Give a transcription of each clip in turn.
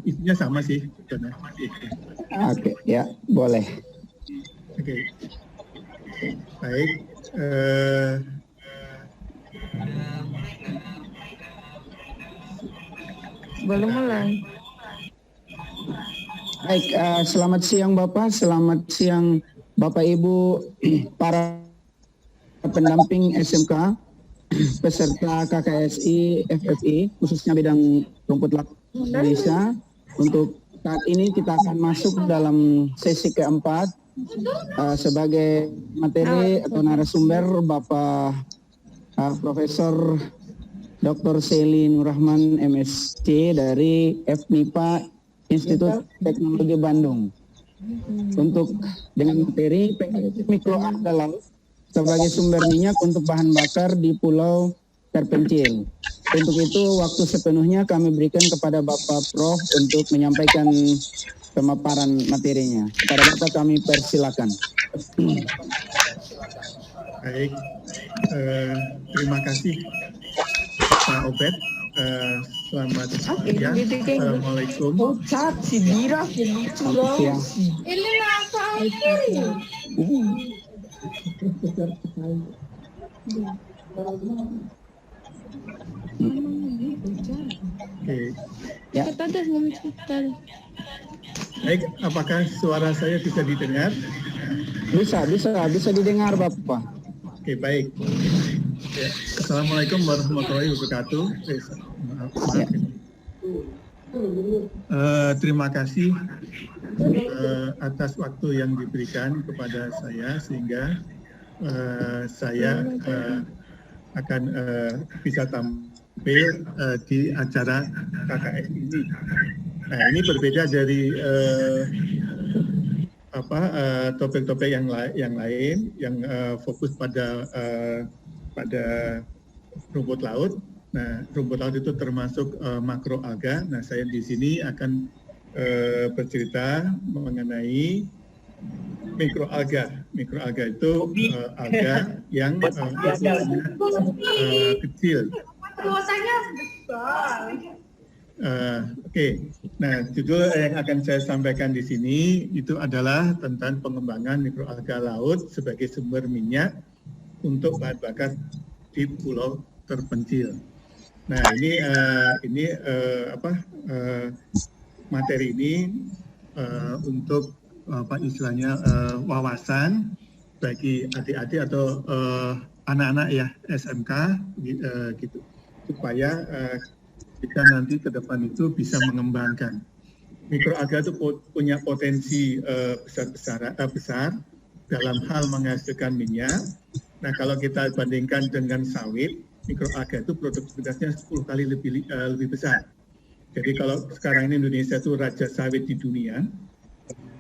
isinya sama sih. Oke, ya boleh. Oke. Baik. Boleh mulai. Baik, selamat siang Bapak, selamat siang Bapak Ibu para pendamping SMK, peserta KKSI FFI, khususnya bidang rumput laut Indonesia. Untuk saat ini kita akan masuk dalam sesi keempat. Sebagai materi atau narasumber Bapak Profesor Dr. Seli Nurrahman MSc dari FMIPA Institut Teknologi Bandung. Untuk dengan materi mikroalga laut sebagai sumber minyak untuk bahan bakar di pulau terpencil. Untuk itu waktu sepenuhnya kami berikan kepada Bapak Prof untuk menyampaikan pemaparan materinya. Kepada Bapak kami persilakan. Baik, terima kasih Pak Obed. Selamat siang. Assalamualaikum. Oke. Ya. Baik, apakah suara saya bisa didengar? Bisa didengar Bapak. Oke, baik. Ya. Assalamualaikum warahmatullahi wabarakatuh. Maaf. Terima kasih atas waktu yang diberikan kepada saya sehingga saya akan bisa tampil di acara KKS ini. Nah, ini berbeda dari topik-topik yang lain yang fokus pada rumput laut. Nah, rumput laut itu termasuk makroalga. Nah, saya di sini akan bercerita mengenai mikroalga. Mikroalga itu alga yang kecil. Oke. Nah, judul yang akan saya sampaikan di sini itu adalah tentang pengembangan mikroalga laut sebagai sumber minyak untuk bahan bakar di pulau terpencil. Nah, ini materi ini untuk istilahnya wawasan bagi adik-adik atau anak-anak ya SMK gitu, supaya kita nanti ke depan itu bisa mengembangkan. Mikroalga itu punya potensi besar dalam hal menghasilkan minyak. Nah, kalau kita bandingkan dengan sawit, mikroalga itu produktivitasnya 10 kali lebih besar. Jadi kalau sekarang ini Indonesia itu raja sawit di dunia,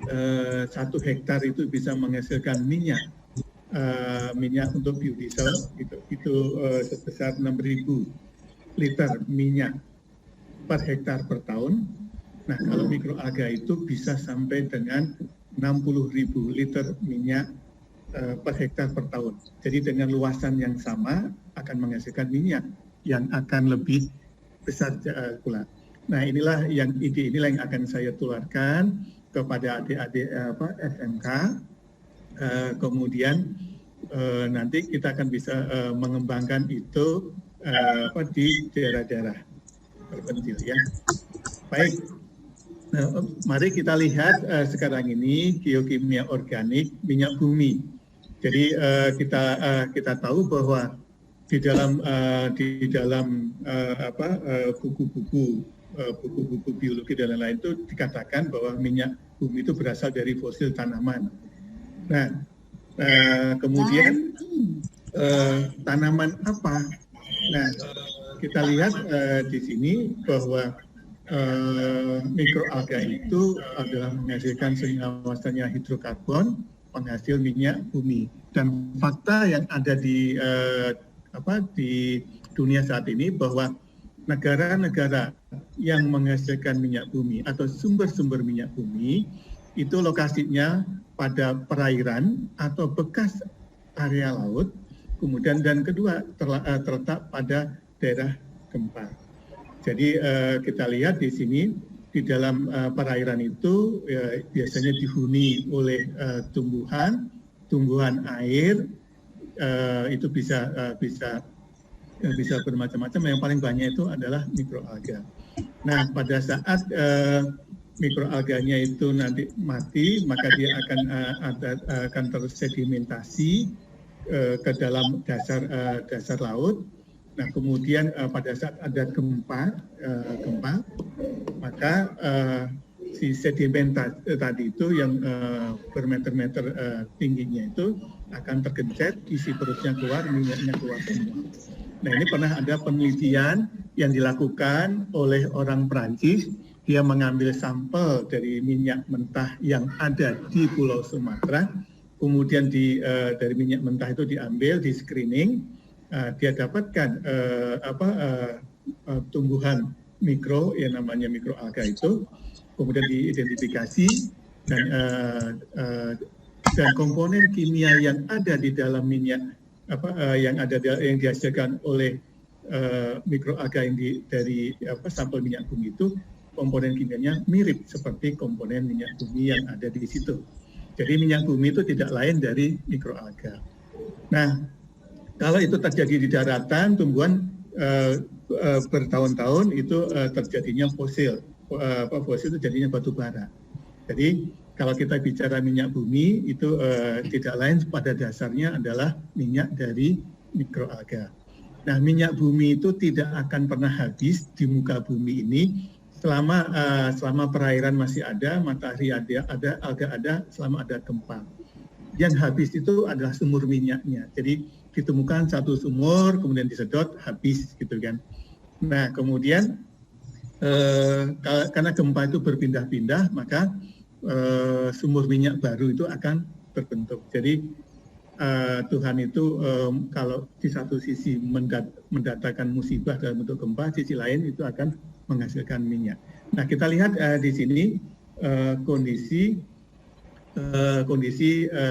1 hektar itu bisa menghasilkan minyak untuk biodiesel itu sebesar 6.000 liter minyak per hektar per tahun. Nah, kalau mikroalga itu bisa sampai dengan 60.000 liter minyak per hektar per tahun. Jadi dengan luasan yang sama akan menghasilkan minyak yang akan lebih besar pula. Nah, inilah yang akan saya tularkan kepada adik-adik SMK. Kemudian nanti kita akan bisa mengembangkan itu di daerah-daerah terpencil ya. Baik. Nah, mari kita lihat sekarang ini geokimia organik minyak bumi. Jadi kita tahu bahwa di dalam buku-buku biologi dan lain-lain itu dikatakan bahwa minyak bumi itu berasal dari fosil tanaman. Nah, kemudian tanaman apa? Nah, kita lihat di sini bahwa mikroalga itu adalah menghasilkan senyawa hidrokarbon penghasil minyak bumi. Dan fakta yang ada di dunia saat ini bahwa negara-negara yang menghasilkan minyak bumi atau sumber-sumber minyak bumi itu lokasinya pada perairan atau bekas area laut, kemudian dan kedua terletak pada daerah gempa. Jadi kita lihat di sini di dalam perairan itu biasanya dihuni oleh tumbuhan air, itu bisa bermacam-macam. Yang paling banyak itu adalah mikroalga. Nah, pada saat mikroalganya itu nanti mati, maka dia akan tersedimentasi ke dalam dasar laut. Nah, kemudian pada saat ada gempa, maka si sedimen tadi itu yang bermeter-meter tingginya itu akan tergencet, isi perutnya keluar, minyaknya keluar semua. Nah, ini pernah ada penelitian yang dilakukan oleh orang Perancis. Dia mengambil sampel dari minyak mentah yang ada di Pulau Sumatera, kemudian dari minyak mentah itu diambil, di screening, dia dapatkan tumbuhan mikro yang namanya mikroalga itu, kemudian diidentifikasi dan komponen kimia yang ada di dalam minyak yang dihasilkan oleh mikroalga yang dari sampel minyak bumi itu, komponen kimianya mirip seperti komponen minyak bumi yang ada di situ. Jadi minyak bumi itu tidak lain dari mikroalga. Nah, kalau itu terjadi di daratan, tumbuhan bertahun-tahun itu terjadinya fosil. Fosil itu jadinya batu bara. Jadi kalau kita bicara minyak bumi itu tidak lain pada dasarnya adalah minyak dari mikroalga. Nah, minyak bumi itu tidak akan pernah habis di muka bumi ini selama perairan masih ada, matahari ada, alga ada, selama ada gempa. Yang habis itu adalah sumur minyaknya. Jadi ditemukan satu sumur, kemudian disedot, habis gitu kan. Nah, kemudian karena gempa itu berpindah-pindah, maka sumur minyak baru itu akan terbentuk. Jadi Tuhan itu kalau di satu sisi mendatangkan musibah dalam bentuk gempa, sisi lain itu akan menghasilkan minyak. Nah, kita lihat di sini kondisi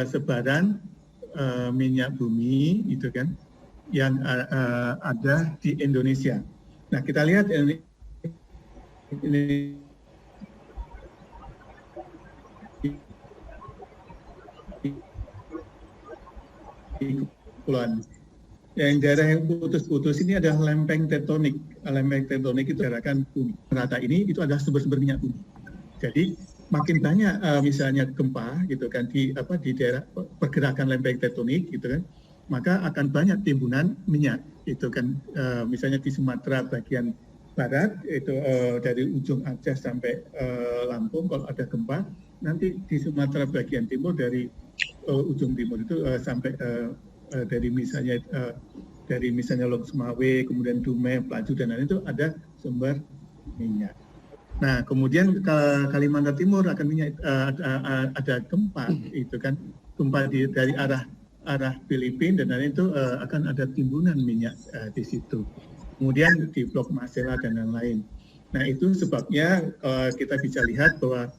sebaran minyak bumi itu kan yang ada di Indonesia. Nah, kita lihat ini kepulauan. Yang daerah yang putus-putus ini adalah lempeng tektonik. Lempeng tektonik itu gerakan bumi. Rata ini itu adalah sumber-sumber minyak bumi. Jadi makin banyak misalnya gempa gitu kan di daerah pergerakan lempeng tektonik gitu kan, maka akan banyak timbunan minyak itu kan, misalnya di Sumatera bagian barat itu dari ujung Aceh sampai Lampung kalau ada gempa, nanti di Sumatera bagian timur dari ujung timur itu sampai dari misalnya Lok Sumawe, kemudian Dumai, Pelaju dan lain itu ada sumber minyak. Nah, kemudian ke Kalimantan Timur akan minyak ada gempa itu kan, gempa dari arah Filipina dan lain itu akan ada timbunan minyak di situ. Kemudian di Blok Masela dan lain-lain. Nah, itu sebabnya kita bisa lihat bahwa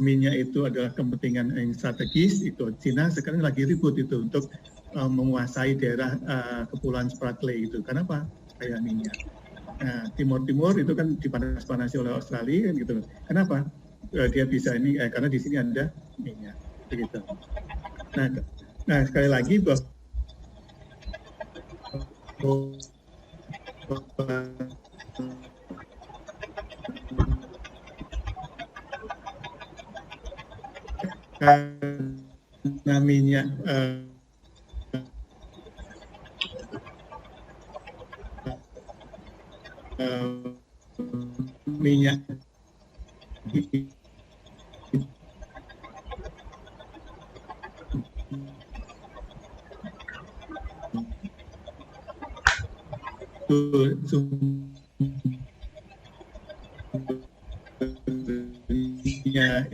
minyak itu adalah kepentingan yang strategis. Itu Cina sekarang lagi ribut itu untuk menguasai daerah Kepulauan Spratly itu. Kenapa? Kayak minyak. Nah, Timur itu kan dipanas-panasi oleh Australia kan gitu. Kenapa? Dia bisa ini karena di sini ada minyak. Begitu. Nah sekali lagi bahwa karena minyak minyak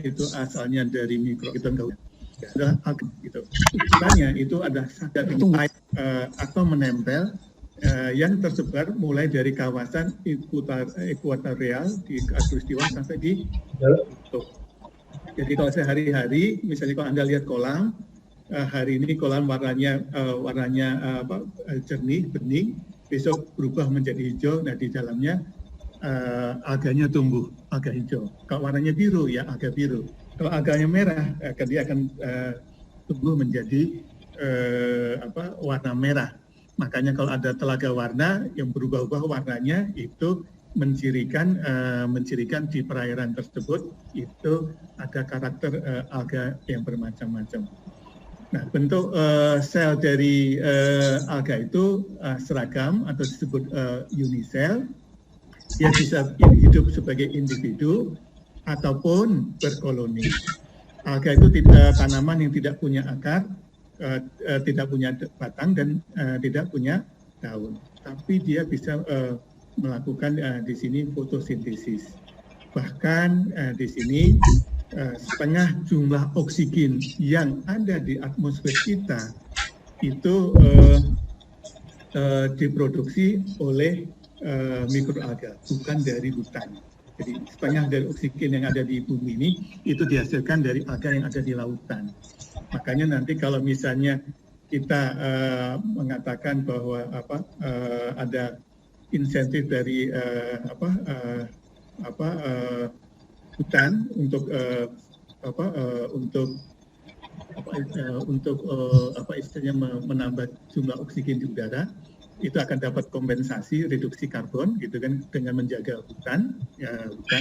itu asalnya dari mikro kita enggak gitu. Sebenarnya itu ada sadar atau menempel yang tersebar mulai dari kawasan ekuatorial di khatulistiwa sampai di kutub. Jadi kalau sehari-hari, misalnya kalau Anda lihat kolam, hari ini kolam warnanya jernih, bening, besok berubah menjadi hijau. Nah, di dalamnya alganya tumbuh, alga hijau. Kalau warnanya biru ya alga biru. Kalau alganya merah, dia akan tumbuh menjadi warna merah. Makanya kalau ada telaga warna yang berubah-ubah warnanya itu mencirikan di perairan tersebut itu ada karakter alga yang bermacam-macam. Nah, bentuk sel dari alga itu seragam atau disebut unisel. Dia bisa hidup sebagai individu ataupun berkoloni. Alga itu tanaman yang tidak punya akar, tidak punya batang dan tidak punya daun. Tapi dia bisa melakukan di sini fotosintesis. Bahkan di sini setengah jumlah oksigen yang ada di atmosfer kita itu diproduksi oleh mikroalga, bukan dari hutan. Jadi setengah dari oksigen yang ada di bumi ini itu dihasilkan dari alga yang ada di lautan. Makanya nanti kalau misalnya kita mengatakan bahwa ada insentif dari hutan untuk istilahnya menambah jumlah oksigen di udara, itu akan dapat kompensasi reduksi karbon gitu kan dengan menjaga hutan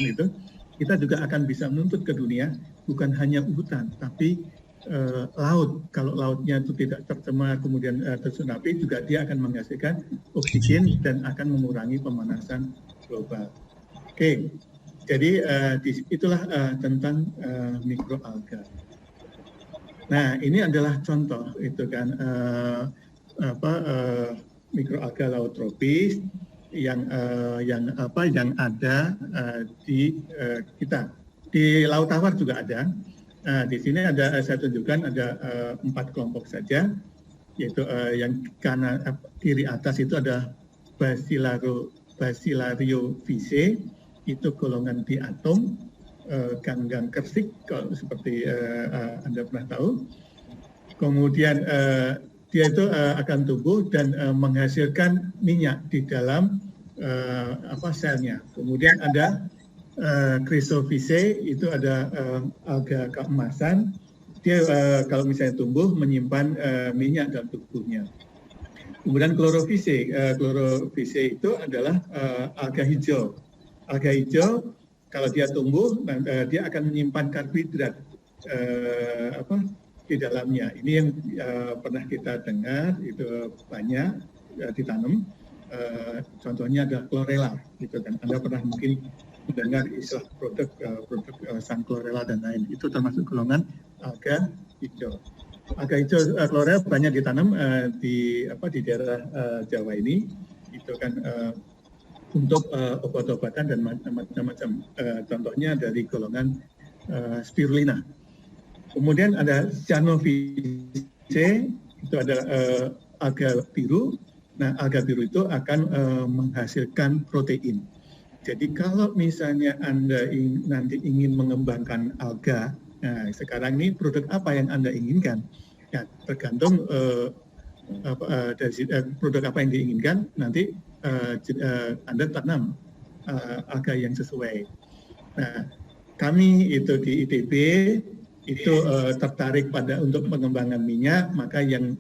itu kita juga akan bisa menuntut ke dunia bukan hanya hutan tapi laut. Kalau lautnya itu tidak tercemar kemudian tersunapi juga dia akan menghasilkan oksigen dan akan mengurangi pemanasan global. Oke. Jadi itulah tentang mikroalga. Nah, ini adalah contoh itu kan mikroalga laut tropis yang ada di kita. Di Laut Tawar juga ada. Di sini ada saya tunjukkan ada 4 kelompok saja, yaitu yang kiri atas itu ada Basilario vice, itu golongan diatom, ganggang kersik, kalau seperti Anda pernah tahu. Kemudian dia itu akan tumbuh dan menghasilkan minyak di dalam selnya. Kemudian ada Chrysovice, itu ada alga keemasan. Dia kalau misalnya tumbuh menyimpan minyak dalam tubuhnya. Kemudian Chlorophyce itu adalah alga hijau. Alga hijau kalau dia tumbuh dia akan menyimpan karbohidrat di dalamnya. Ini yang pernah kita dengar itu banyak ditanam. Contohnya ada chlorella, gitu kan. Anda pernah mungkin mendengar istilah produk sun chlorella dan lain. Itu termasuk golongan alga hijau. Alga hijau chlorella banyak ditanam di daerah Jawa ini. Itu kan untuk obat-obatan dan macam-macam. Contohnya dari golongan spirulina. Kemudian ada Cyanovice, itu ada alga biru. Nah, alga biru itu akan menghasilkan protein. Jadi kalau misalnya Anda nanti ingin mengembangkan alga, nah sekarang ini produk apa yang Anda inginkan? Ya, tergantung dari produk apa yang diinginkan, nanti Anda tanam alga yang sesuai. Nah, kami itu di ITB itu tertarik untuk pengembangan minyak, maka yang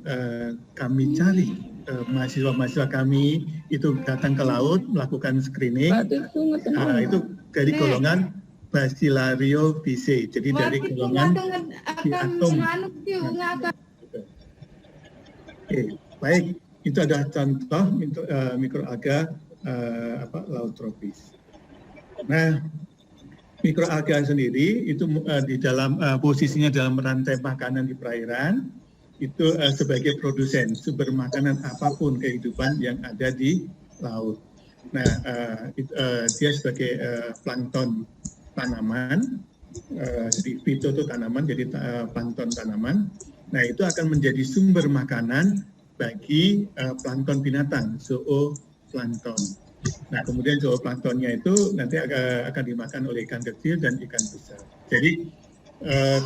kami cari mahasiswa-mahasiswa kami itu datang ke laut melakukan screening. Itu dari golongan Basilario vice, jadi dari golongan diatom. Oke, baik, itu adalah contoh mikroalga laut tropis. Nah, mikroalga sendiri itu di dalam posisinya dalam rantai makanan di perairan itu sebagai produsen sumber makanan apapun kehidupan yang ada di laut. Nah, dia sebagai plankton tanaman, jadi fito itu tanaman, jadi plankton tanaman. Nah, itu akan menjadi sumber makanan bagi plankton binatang, zooplankton. Nah, kemudian zooplanktonnya itu nanti akan dimakan oleh ikan kecil dan ikan besar. Jadi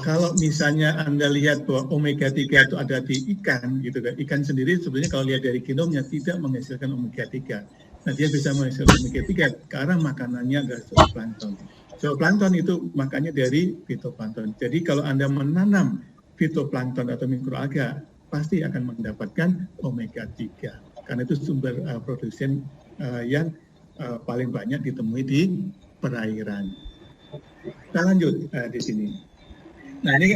kalau misalnya Anda lihat bahwa omega 3 itu ada di ikan, gitu kan? Ikan sendiri sebenarnya kalau lihat dari genomnya tidak menghasilkan omega 3. Nah, dia bisa menghasilkan omega 3 ke arah makanannya adalah zooplankton. Zooplankton itu makannya dari fitoplankton. Jadi kalau Anda menanam fitoplankton atau mikroalga, pasti akan mendapatkan omega 3. Karena itu sumber produsen yang paling banyak ditemui di perairan. Kita lanjut di sini. Nah, ini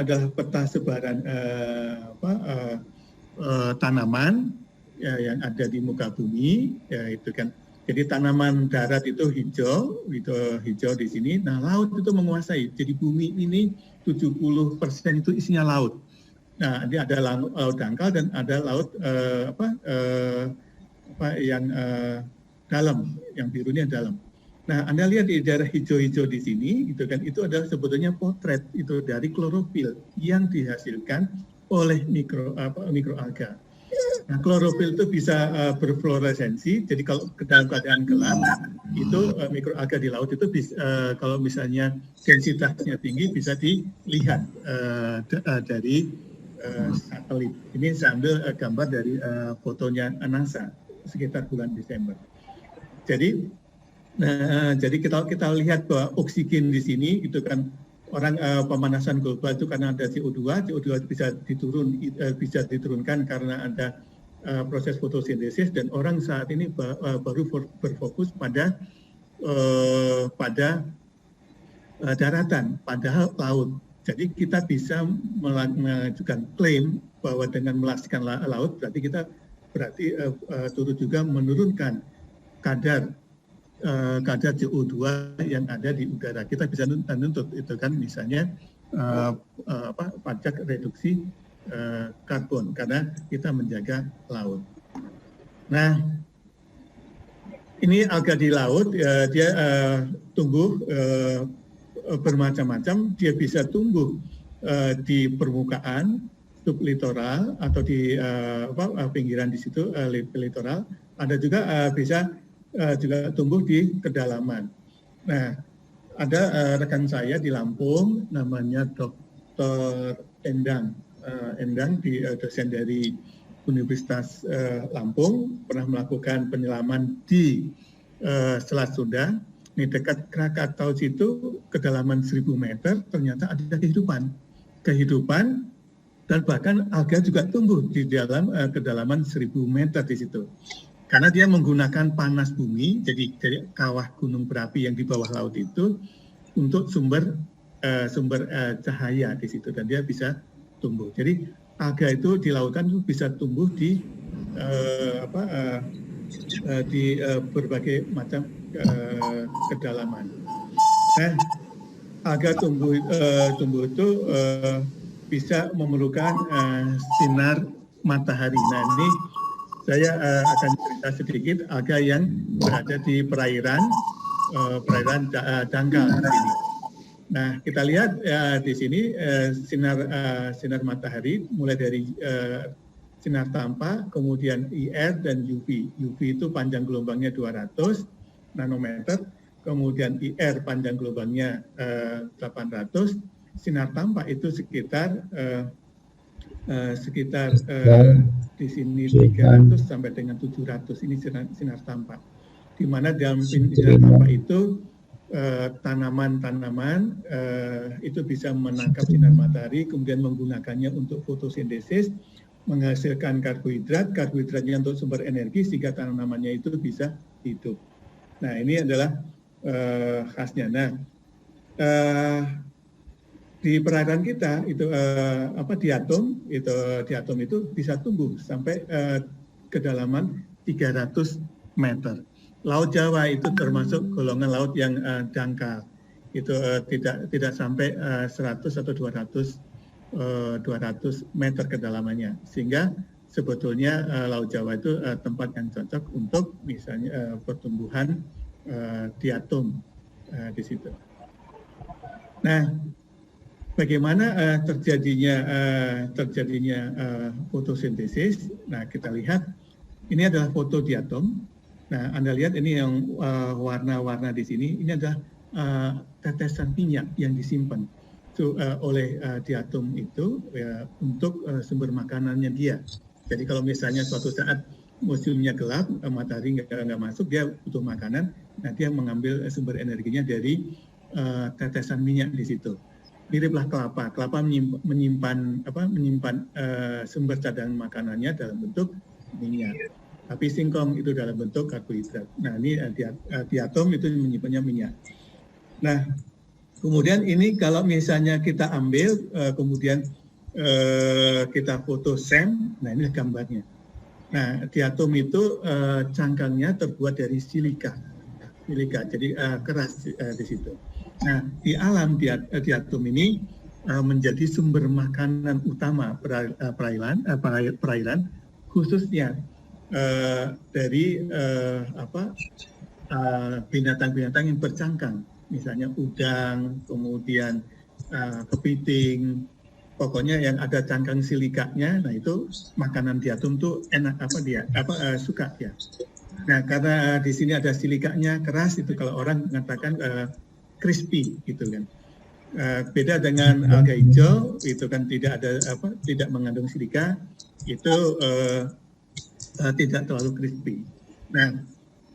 adalah peta sebaran tanaman yang ada di muka bumi, ya itu kan. Jadi tanaman darat itu hijau di sini. Nah, laut itu menguasai. Jadi bumi ini 70% itu isinya laut. Nah, ini ada laut dangkal dan ada laut yang dalam, yang birunya dalam. Nah, Anda lihat di daerah hijau-hijau di sini, gitu kan, itu adalah sebetulnya potret itu dari klorofil yang dihasilkan oleh mikroalga. Nah, klorofil itu bisa berfluoresensi. Jadi kalau dalam keadaan gelap, itu mikroalga di laut itu bisa, kalau misalnya densitasnya tinggi bisa dilihat dari satelit. Ini saya ambil gambar dari fotonya NASA sekitar bulan Desember. Jadi kita lihat bahwa oksigen di sini itu kan orang pemanasan global itu karena ada CO2 bisa diturunkan karena ada proses fotosintesis, dan orang saat ini baru berfokus pada daratan, padahal laut. Jadi kita bisa mengajukan klaim bahwa dengan melaskan laut berarti turut juga menurunkan kadar CO2 yang ada di udara. Kita bisa nuntut itu kan, misalnya pajak reduksi karbon karena kita menjaga laut. Nah, ini alga di laut, dia tumbuh bermacam-macam. Dia bisa tumbuh di permukaan sublitoral atau di pinggiran di situ litoral. Ada juga bisa juga tumbuh di kedalaman. Nah, ada rekan saya di Lampung, namanya Dr. Endang, dosen dari Universitas Lampung, pernah melakukan penyelaman di Selat Sunda. Ini dekat Krakatau situ, kedalaman 1000 meter, ternyata ada kehidupan, dan bahkan alga juga tumbuh di dalam kedalaman 1000 meter di situ. Karena dia menggunakan panas bumi, jadi kawah gunung berapi yang di bawah laut itu untuk sumber cahaya di situ, dan dia bisa tumbuh. Jadi alga itu di lautan itu bisa tumbuh di berbagai macam kedalaman. Nah, alga tumbuh itu bisa memerlukan sinar matahari. Nah, ini saya akan cerita sedikit alga yang berada di perairan dangkal di sini. Nah, kita lihat di sini sinar matahari mulai dari sinar tampak, kemudian IR dan UV. UV itu panjang gelombangnya 200 nanometer, kemudian IR panjang gelombangnya 800, sinar tampak itu sekitar di sini 300 sampai dengan 700, ini sinar tampak. Di mana dalam sinar tampak itu tanaman-tanaman itu bisa menangkap sinar matahari, kemudian menggunakannya untuk fotosintesis, menghasilkan karbohidratnya untuk sumber energi sehingga tanamannya itu bisa hidup. Nah, ini adalah khasnya. Nah, di perairan kita itu diatom itu bisa tumbuh sampai kedalaman 300 meter. Laut Jawa itu termasuk golongan laut yang dangkal, itu tidak sampai 100 atau 200 meter kedalamannya, sehingga sebetulnya Laut Jawa itu tempat yang cocok untuk misalnya pertumbuhan diatom di situ. Nah, bagaimana terjadinya fotosintesis? Nah, kita lihat ini adalah foto diatom. Nah, Anda lihat ini yang warna-warna di sini, ini adalah tetesan minyak yang disimpan oleh diatom itu untuk sumber makanannya dia. Jadi kalau misalnya suatu saat musimnya gelap, matahari nggak masuk, dia butuh makanan. Nah, dia mengambil sumber energinya dari tetesan minyak di situ. Miriplah kelapa. Kelapa menyimpan sumber cadangan makanannya dalam bentuk minyak. Tapi singkong itu dalam bentuk karbohidrat. Nah, ini diatom itu menyimpannya minyak. Nah, kemudian ini kalau misalnya kita ambil, kemudian kita foto SEM, nah ini gambarnya. Nah, diatom itu cangkangnya terbuat dari silika, jadi keras di situ. Nah, di alam diatom ini menjadi sumber makanan utama perairan, khususnya dari binatang-binatang yang bercangkang, misalnya udang, kemudian kepiting, pokoknya yang ada cangkang silikanya. Nah, itu makanan diatom tuh enak, suka ya. Nah, karena di sini ada silikanya keras, itu kalau orang mengatakan crispy gitu kan. Beda dengan alga hijau, itu kan tidak mengandung silika, itu tidak terlalu crispy. Nah,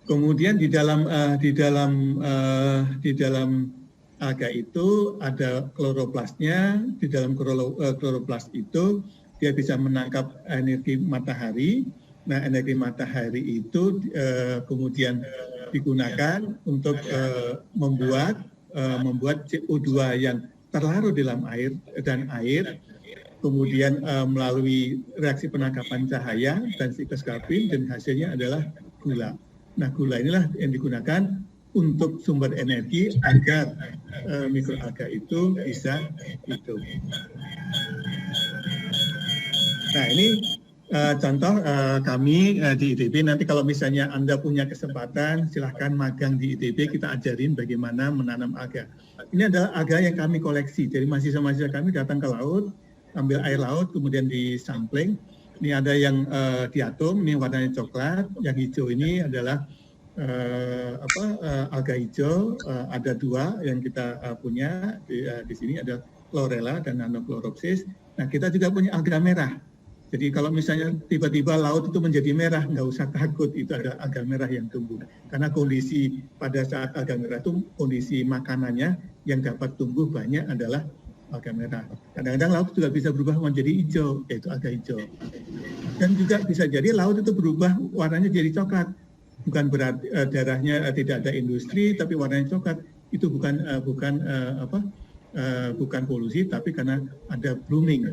kemudian di dalam alga itu ada kloroplasnya. Di dalam kloroplas itu dia bisa menangkap energi matahari. Nah, energi matahari itu kemudian digunakan untuk membuat CO2 yang terlarut di dalam air, kemudian melalui reaksi penangkapan cahaya dan siklus Calvin, dan hasilnya adalah gula. Nah, gula inilah yang digunakan untuk sumber energi agar mikroalga itu bisa hidup. Nah, ini contoh kami di ITB. Nanti kalau misalnya Anda punya kesempatan, silahkan magang di ITB, kita ajarin bagaimana menanam alga. Ini adalah alga yang kami koleksi. Jadi mahasiswa-mahasiswa kami datang ke laut, ambil air laut, kemudian disampling. Ini ada yang diatom, ini warnanya coklat. Yang hijau ini adalah alga hijau. Ada dua yang kita punya di sini, ada chlorella dan nanochloropsis. Nah, kita juga punya alga merah. Jadi kalau misalnya tiba-tiba laut itu menjadi merah, nggak usah takut, itu ada alga merah yang tumbuh. Karena kondisi pada saat alga merah itu, kondisi makanannya yang dapat tumbuh banyak adalah alga merah. Kadang-kadang laut juga bisa berubah menjadi hijau, yaitu alga hijau. Dan juga bisa jadi laut itu berubah warnanya jadi coklat. Bukan berarti darahnya tidak ada industri, tapi warnanya coklat. Itu bukan polusi, tapi karena ada blooming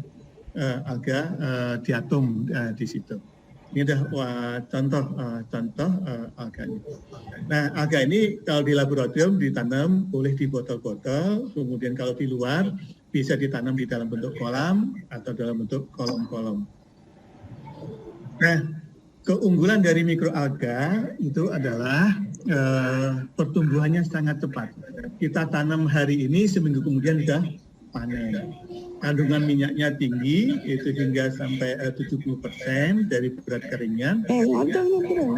alga diatom di situ. Ini adalah contoh alganya. Nah, alga ini kalau di laboratorium ditanam boleh di botol-botol, kemudian kalau di luar bisa ditanam di dalam bentuk kolam atau dalam bentuk kolom-kolom. Nah, keunggulan dari mikroalga itu adalah pertumbuhannya sangat cepat. Kita tanam hari ini, seminggu kemudian sudah panen. Kandungan minyaknya tinggi, itu hingga sampai 70% dari berat keringnya,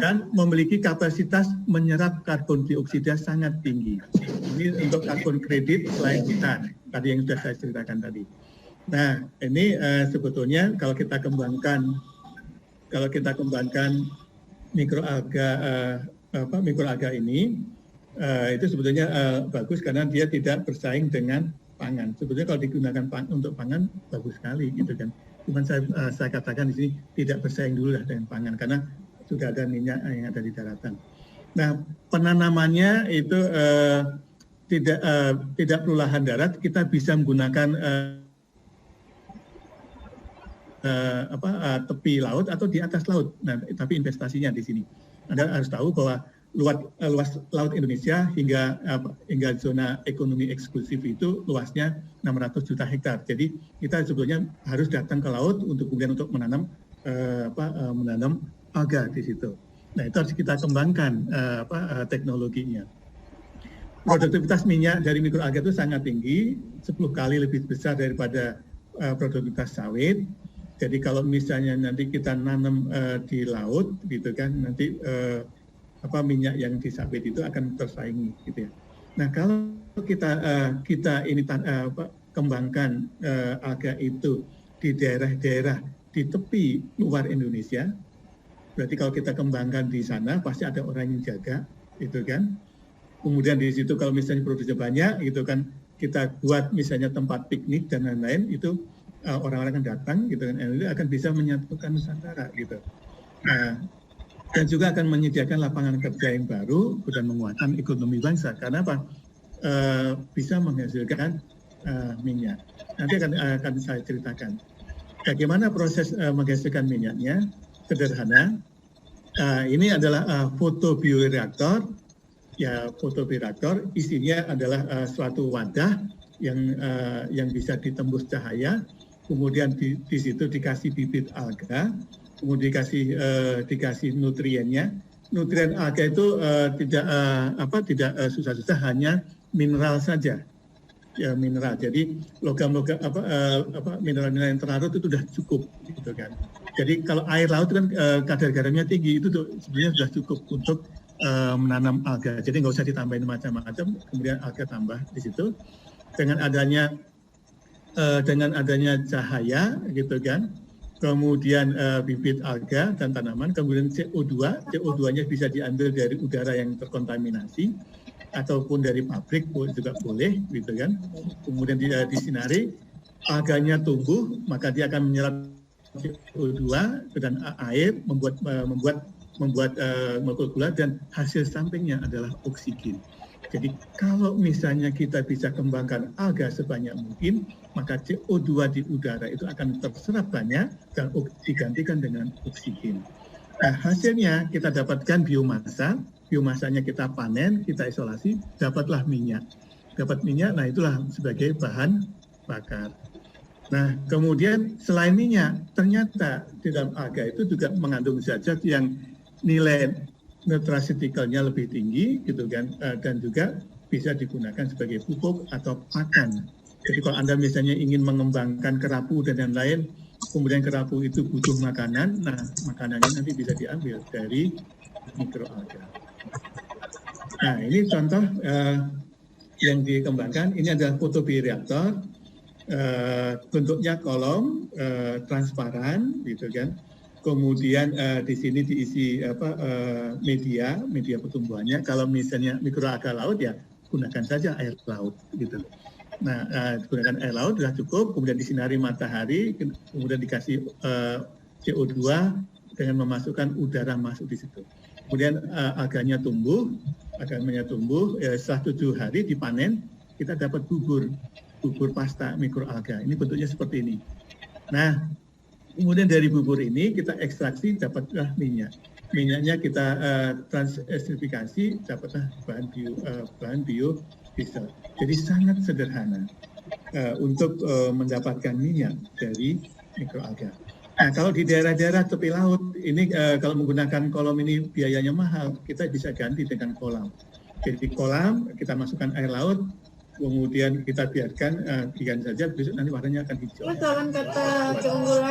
dan memiliki kapasitas menyerap karbon dioksida sangat tinggi. Ini untuk karbon kredit selain hutan, tadi yang sudah saya ceritakan tadi. Nah, ini sebetulnya kalau kita kembangkan mikroalga ini, itu sebetulnya bagus karena dia tidak bersaing dengan pangan. Sebetulnya kalau digunakan untuk pangan bagus sekali gitu kan. Cuman saya katakan di sini tidak bersaing dulu lah dengan pangan karena sudah ada minyak yang ada di daratan. Nah, penanamannya itu tidak perlu lahan darat, kita bisa menggunakan tepi laut atau di atas laut. Nah, tapi investasinya di sini. Anda harus tahu bahwa luas laut Indonesia hingga zona ekonomi eksklusif itu luasnya 600 juta hektar. Jadi kita sebetulnya harus datang ke laut untuk kemudian untuk menanam alga di situ. Nah, itu harus kita kembangkan teknologinya. Produktivitas minyak dari mikroalga itu sangat tinggi, 10 kali lebih besar daripada produktivitas sawit. Jadi kalau misalnya nanti kita nanam di laut gitu kan, nanti minyak yang di sawit itu akan tersaingi gitu ya. Nah, kalau kita ini kembangkan alga itu di daerah-daerah di tepi luar Indonesia, Berarti kalau kita kembangkan di sana pasti ada orang yang jaga, gitu kan. Kemudian di situ kalau misalnya produksinya banyak, gitu kan, kita buat misalnya tempat piknik dan lain-lain, itu orang-orang akan datang, gitu kan, itu akan bisa menyatukan Nusantara, gitu. Dan juga akan menyediakan lapangan kerja yang baru dan menguatkan ekonomi bangsa. Karena apa? Bisa menghasilkan minyak. Nanti akan saya ceritakan. Bagaimana proses menghasilkan minyaknya? Sederhana. Ini adalah fotobioreaktor. Ya, fotobioreaktor isinya adalah suatu wadah yang bisa ditembus cahaya. Kemudian di situ dikasih bibit alga, kemudian dikasih nutriennya. Nutrien alga itu tidak susah-susah, hanya mineral saja. Ya, mineral. Jadi logam-logam mineral-mineral yang terlarut itu sudah cukup, gitu kan. Jadi kalau air laut kan kadar garamnya tinggi, itu tuh sebenarnya sudah cukup untuk menanam alga. Jadi nggak usah ditambahin macam-macam, kemudian alga tambah di situ. Dengan adanya cahaya, gitu kan. Kemudian bibit alga dan tanaman, kemudian CO2-nya bisa diambil dari udara yang terkontaminasi ataupun dari pabrik juga boleh, gitu kan. Kemudian disinari, alganya tumbuh, maka dia akan menyerap CO2 dan air, membuat molekul gula, dan hasil sampingnya adalah oksigen. Jadi kalau misalnya kita bisa kembangkan alga sebanyak mungkin, maka CO2 di udara itu akan terserap banyak dan digantikan dengan oksigen. Nah, hasilnya kita dapatkan biomasa, biomasanya kita panen, kita isolasi, dapatlah minyak. Dapat minyak, nah itulah sebagai bahan bakar. Nah, kemudian selain minyak, ternyata di dalam alga itu juga mengandung zat-zat yang nilai nutraceuticalnya lebih tinggi, gitu kan, dan juga bisa digunakan sebagai pupuk atau pakan. Jadi kalau Anda misalnya ingin mengembangkan kerapu dan lain-lain, kemudian kerapu itu butuh makanan, nah makanannya nanti bisa diambil dari mikroalga. Nah, ini contoh yang dikembangkan. Ini adalah fotobioreaktor, bentuknya kolom transparan, gitu kan. Kemudian di sini diisi media pertumbuhannya. Kalau misalnya mikroalga laut, ya gunakan saja air laut, gitu. Nah, gunakan air laut sudah cukup. Kemudian disinari matahari, kemudian dikasih CO2 dengan memasukkan udara masuk di situ. Kemudian alganya tumbuh, setelah 7 hari dipanen, kita dapat bubur pasta mikroalga. Ini bentuknya seperti ini. Nah, kemudian dari bubur ini kita ekstraksi, dapatlah minyak. Minyaknya kita transestrifikasi, dapatlah bahan biodiesel. Jadi sangat sederhana untuk mendapatkan minyak dari mikroalga. Nah, kalau di daerah-daerah tepi laut, ini kalau menggunakan kolam ini biayanya mahal, kita bisa ganti dengan kolam. Jadi kolam, kita masukkan air laut, kemudian kita biarkan saja, besok nanti warnanya akan hijau.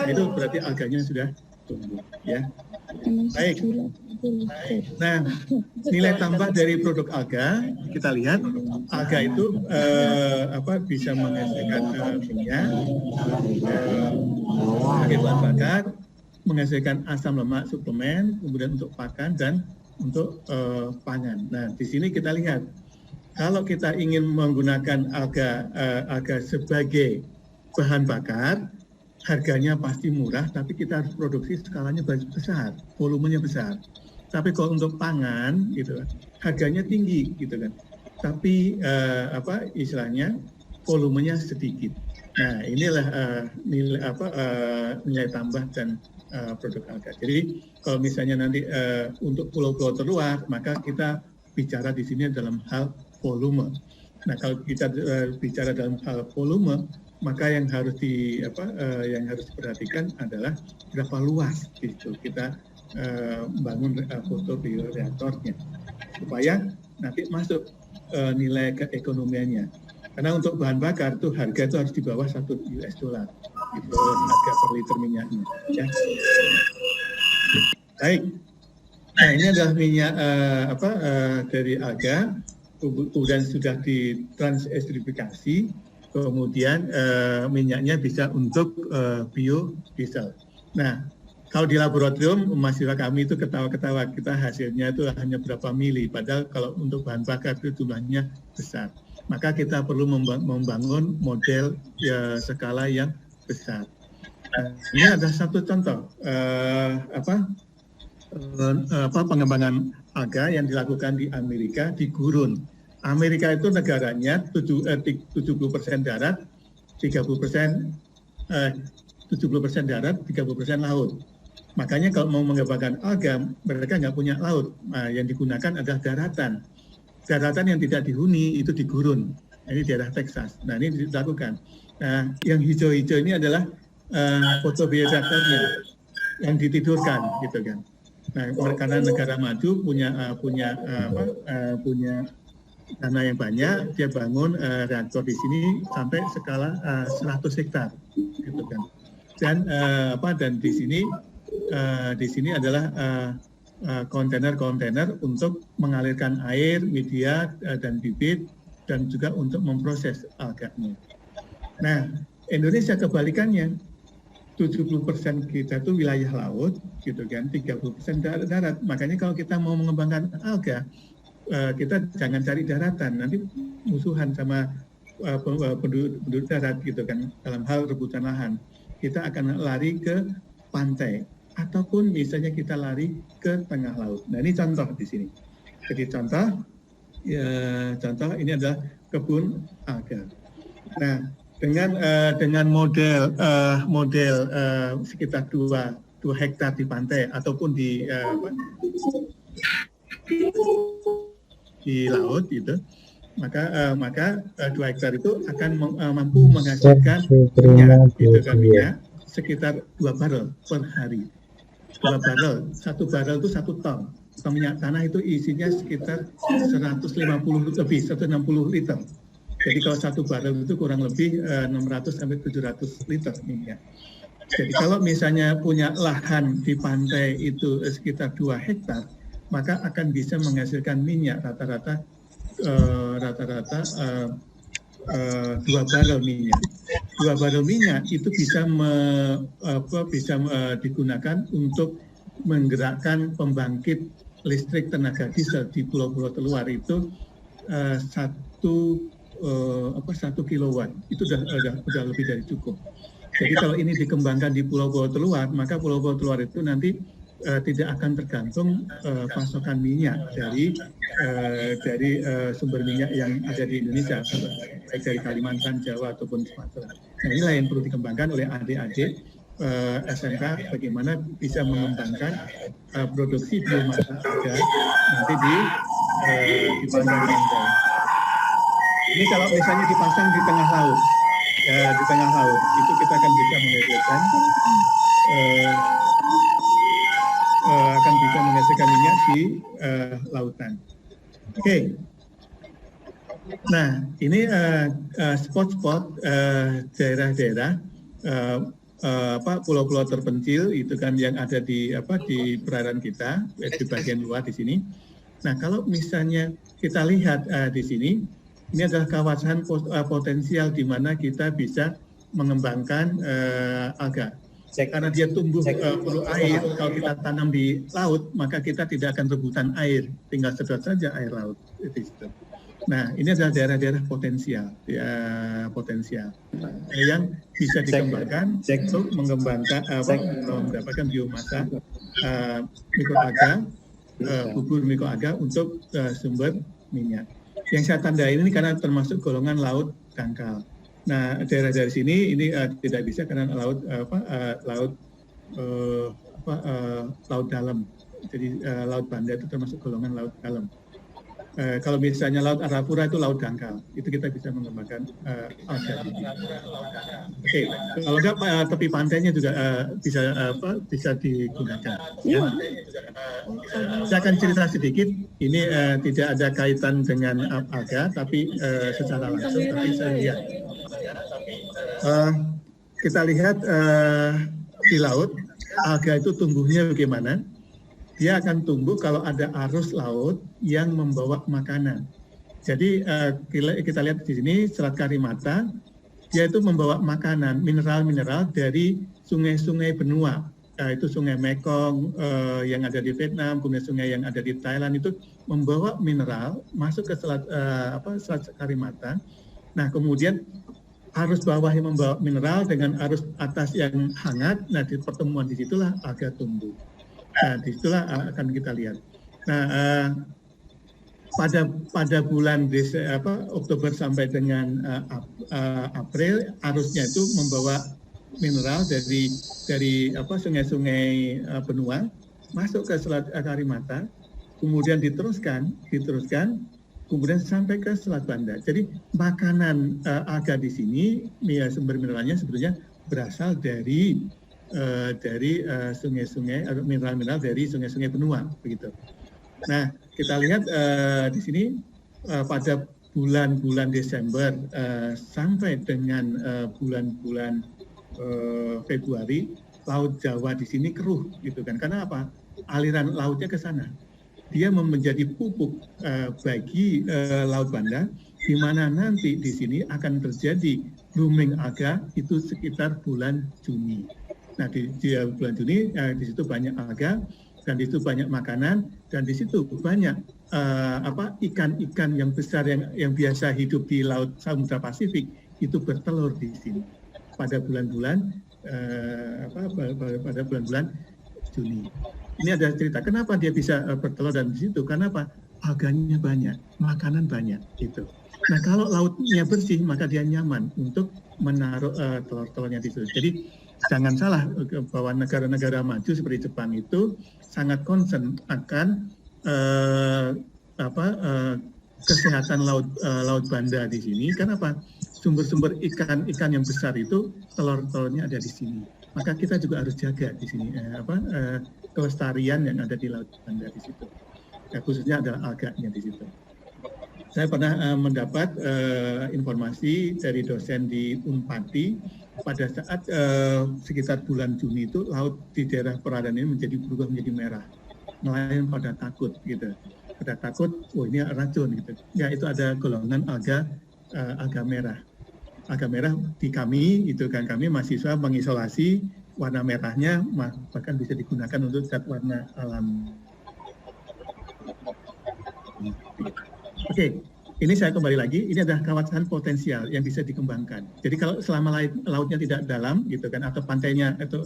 Itu berarti alganya sudah tumbuh, ya. Baik. Nah, nilai tambah dari produk alga, kita lihat alga itu bisa menghasilkan minyak sebagai bahan bakar, menghasilkan asam lemak suplemen, kemudian untuk pakan dan untuk pangan. Nah, di sini kita lihat, kalau kita ingin menggunakan alga sebagai bahan bakar, harganya pasti murah, tapi kita harus produksi skalanya besar, volumenya besar. Tapi kalau untuk pangan, gitu, harganya tinggi, gitu kan. Tapi istilahnya volumenya sedikit. Nah, inilah nilai tambah dan produk alga. Jadi kalau misalnya nanti untuk pulau-pulau terluar, maka kita bicara di sini dalam hal volume. Nah, kalau kita bicara dalam hal volume, maka yang harus diperhatikan adalah berapa luas gitu kita bangun fotobioreaktornya supaya nanti masuk nilai keekonomiannya. Karena untuk bahan bakar itu harga itu harus di bawah $1 itu harga per liter minyaknya. Ya. Baik. Nah, ini adalah minyak dari alga, kemudian sudah ditransestrifikasi. Kemudian minyaknya bisa untuk biodiesel. Nah, Kalau di laboratorium, mahasiswa kami itu ketawa-ketawa, kita hasilnya itu hanya berapa mili, padahal kalau untuk bahan bakar itu jumlahnya besar. Maka kita perlu membangun model skala yang besar. Ini ada satu contoh pengembangan alga yang dilakukan di Amerika di gurun. Amerika itu negaranya 70% darat, 30% 70% darat, 30% laut. Makanya kalau mau mengembangkan alga, mereka nggak punya laut. Nah, yang digunakan adalah daratan. Daratan yang tidak dihuni itu di gurun. Ini daerah Texas. Nah, ini dilakukan. Nah, yang hijau-hijau ini adalah fotobioreaktornya yang ditidurkan, gitu kan. Nah, karena negara maju punya dana yang banyak, dia bangun reaktor di sini sampai skala 100 hektar, gitu kan. Dan di sini adalah kontainer-kontainer untuk mengalirkan air, media dan bibit, dan juga untuk memproses alganya. Nah, Indonesia kebalikannya, 70% kita itu wilayah laut, gitu kan, 30% darat. Makanya kalau kita mau mengembangkan alga, kita jangan cari daratan, nanti musuhan sama penduduk darat, gitu kan, dalam hal rebutan lahan. Kita akan lari ke pantai, ataupun misalnya kita lari ke tengah laut. Nah, ini contoh di sini. Jadi contoh ini adalah kebun alga. Nah, dengan model sekitar 2 hektar di pantai ataupun di laut gitu, maka 2 hektar itu akan mampu menghasilkan minyak sekitar 2 barel per hari. 2 barel, 1 barel itu 1 ton. Minyak tanah itu isinya sekitar 160 lebih, 160 liter. Jadi kalau 1 barel itu kurang lebih 600 sampai 700 liter minyak. Jadi kalau misalnya punya lahan di pantai itu sekitar 2 hektar, maka akan bisa menghasilkan minyak rata-rata 2 barel minyak. 2 barel minyak itu bisa digunakan untuk menggerakkan pembangkit listrik tenaga diesel di pulau-pulau terluar itu 1 kilowatt. Itu sudah lebih dari cukup. Jadi kalau ini dikembangkan di pulau-pulau terluar, maka pulau-pulau terluar itu nanti tidak akan tergantung pasokan minyak dari sumber minyak yang ada di Indonesia, baik dari Kalimantan, Jawa ataupun Sumatera. Nah, inilah yang perlu dikembangkan oleh adik-adik SMK, bagaimana bisa mengembangkan produksi biomasa alga nanti di pantai. Ini kalau misalnya dipasang di tengah laut, itu kita akan bisa menghasilkan minyak di lautan. Oke. Nah, ini spot-spot daerah-daerah pulau-pulau terpencil itu kan yang ada di perairan kita di bagian luar di sini. Nah, kalau misalnya kita lihat di sini, ini adalah kawasan potensial di mana kita bisa mengembangkan alga. Karena dia tumbuh perlu air, kalau kita tanam di laut, maka kita tidak akan rebutan air, tinggal sedot saja air laut. Nah, ini adalah daerah-daerah potensial yang bisa dikembangkan untuk mengembangkan mendapatkan biomasa mikroalga, bubur mikroalga untuk sumber minyak. Yang saya tandai ini karena termasuk golongan laut dangkal. Nah, daerah dari sini ini tidak bisa karena laut dalam. Jadi laut Banda itu termasuk golongan laut dalam. Kalau misalnya laut Arafura itu laut dangkal, itu kita bisa mengembangkan alga. Oke, kalau enggak tepi pantainya juga bisa digunakan. Ya. Saya akan cerita sedikit. Ini tidak ada kaitan dengan alga, tapi secara langsung. Tapi saya lihat. Kita lihat di laut, alga itu tumbuhnya bagaimana? Dia akan tumbuh kalau ada arus laut yang membawa makanan. Jadi kita lihat di sini Selat Karimata, dia itu membawa makanan, mineral-mineral dari sungai-sungai benua. itu Sungai Mekong yang ada di Vietnam, kemudian sungai yang ada di Thailand itu membawa mineral masuk ke Selat Kalimantan. Nah, kemudian arus bawah yang membawa mineral dengan arus atas yang hangat. Nah, di pertemuan disitulah alga tumbuh. Nah, disitulah akan kita lihat. Nah, pada bulan Oktober sampai dengan April, arusnya itu membawa mineral dari sungai-sungai benua masuk ke Selat Kalimantan, kemudian diteruskan, kemudian sampai ke Selat Banda. Jadi makanan alga di sini, sumber mineralnya sebetulnya berasal dari sungai-sungai atau mineral-mineral dari sungai-sungai benua, begitu. Nah, kita lihat di sini pada bulan-bulan Desember sampai dengan bulan-bulan Februari, Laut Jawa di sini keruh, gitu kan? Karena apa? Aliran lautnya ke sana. Dia menjadi pupuk bagi Laut Banda, di mana nanti di sini akan terjadi blooming alga itu sekitar bulan Juni. Nah, di bulan Juni di situ banyak alga, dan di situ banyak makanan, dan di situ banyak ikan-ikan yang besar yang biasa hidup di Laut Samudra Pasifik itu bertelur di sini pada bulan-bulan Juni. Ini ada cerita kenapa dia bisa bertelur dan di situ, karena apa? Alganya banyak, makanan banyak gitu. Nah, kalau lautnya bersih maka dia nyaman untuk menaruh telur-telurnya di situ. Jadi jangan salah bahwa negara-negara maju seperti Jepang itu sangat concern akan kesehatan laut Banda di sini. Kenapa? Sumber-sumber ikan yang besar itu telur-telurnya ada di sini. Maka kita juga harus jaga di sini kelestarian yang ada di Laut Banda di situ. Ya, khususnya adalah alganya di situ. Saya pernah mendapat informasi dari dosen di Unpati pada saat sekitar bulan Juni itu laut di daerah perairan ini berubah menjadi merah. Nelayan pada takut gitu. Pada takut, oh ini racun gitu. Ya, itu ada golongan alga merah. Alga merah di kami itu kan, kami mahasiswa mengisolasi warna merahnya bahkan bisa digunakan untuk zat warna alam. Oke, ini saya kembali lagi. Ini adalah kawasan potensial yang bisa dikembangkan. Jadi kalau selama lautnya tidak dalam, gitu kan, atau pantainya atau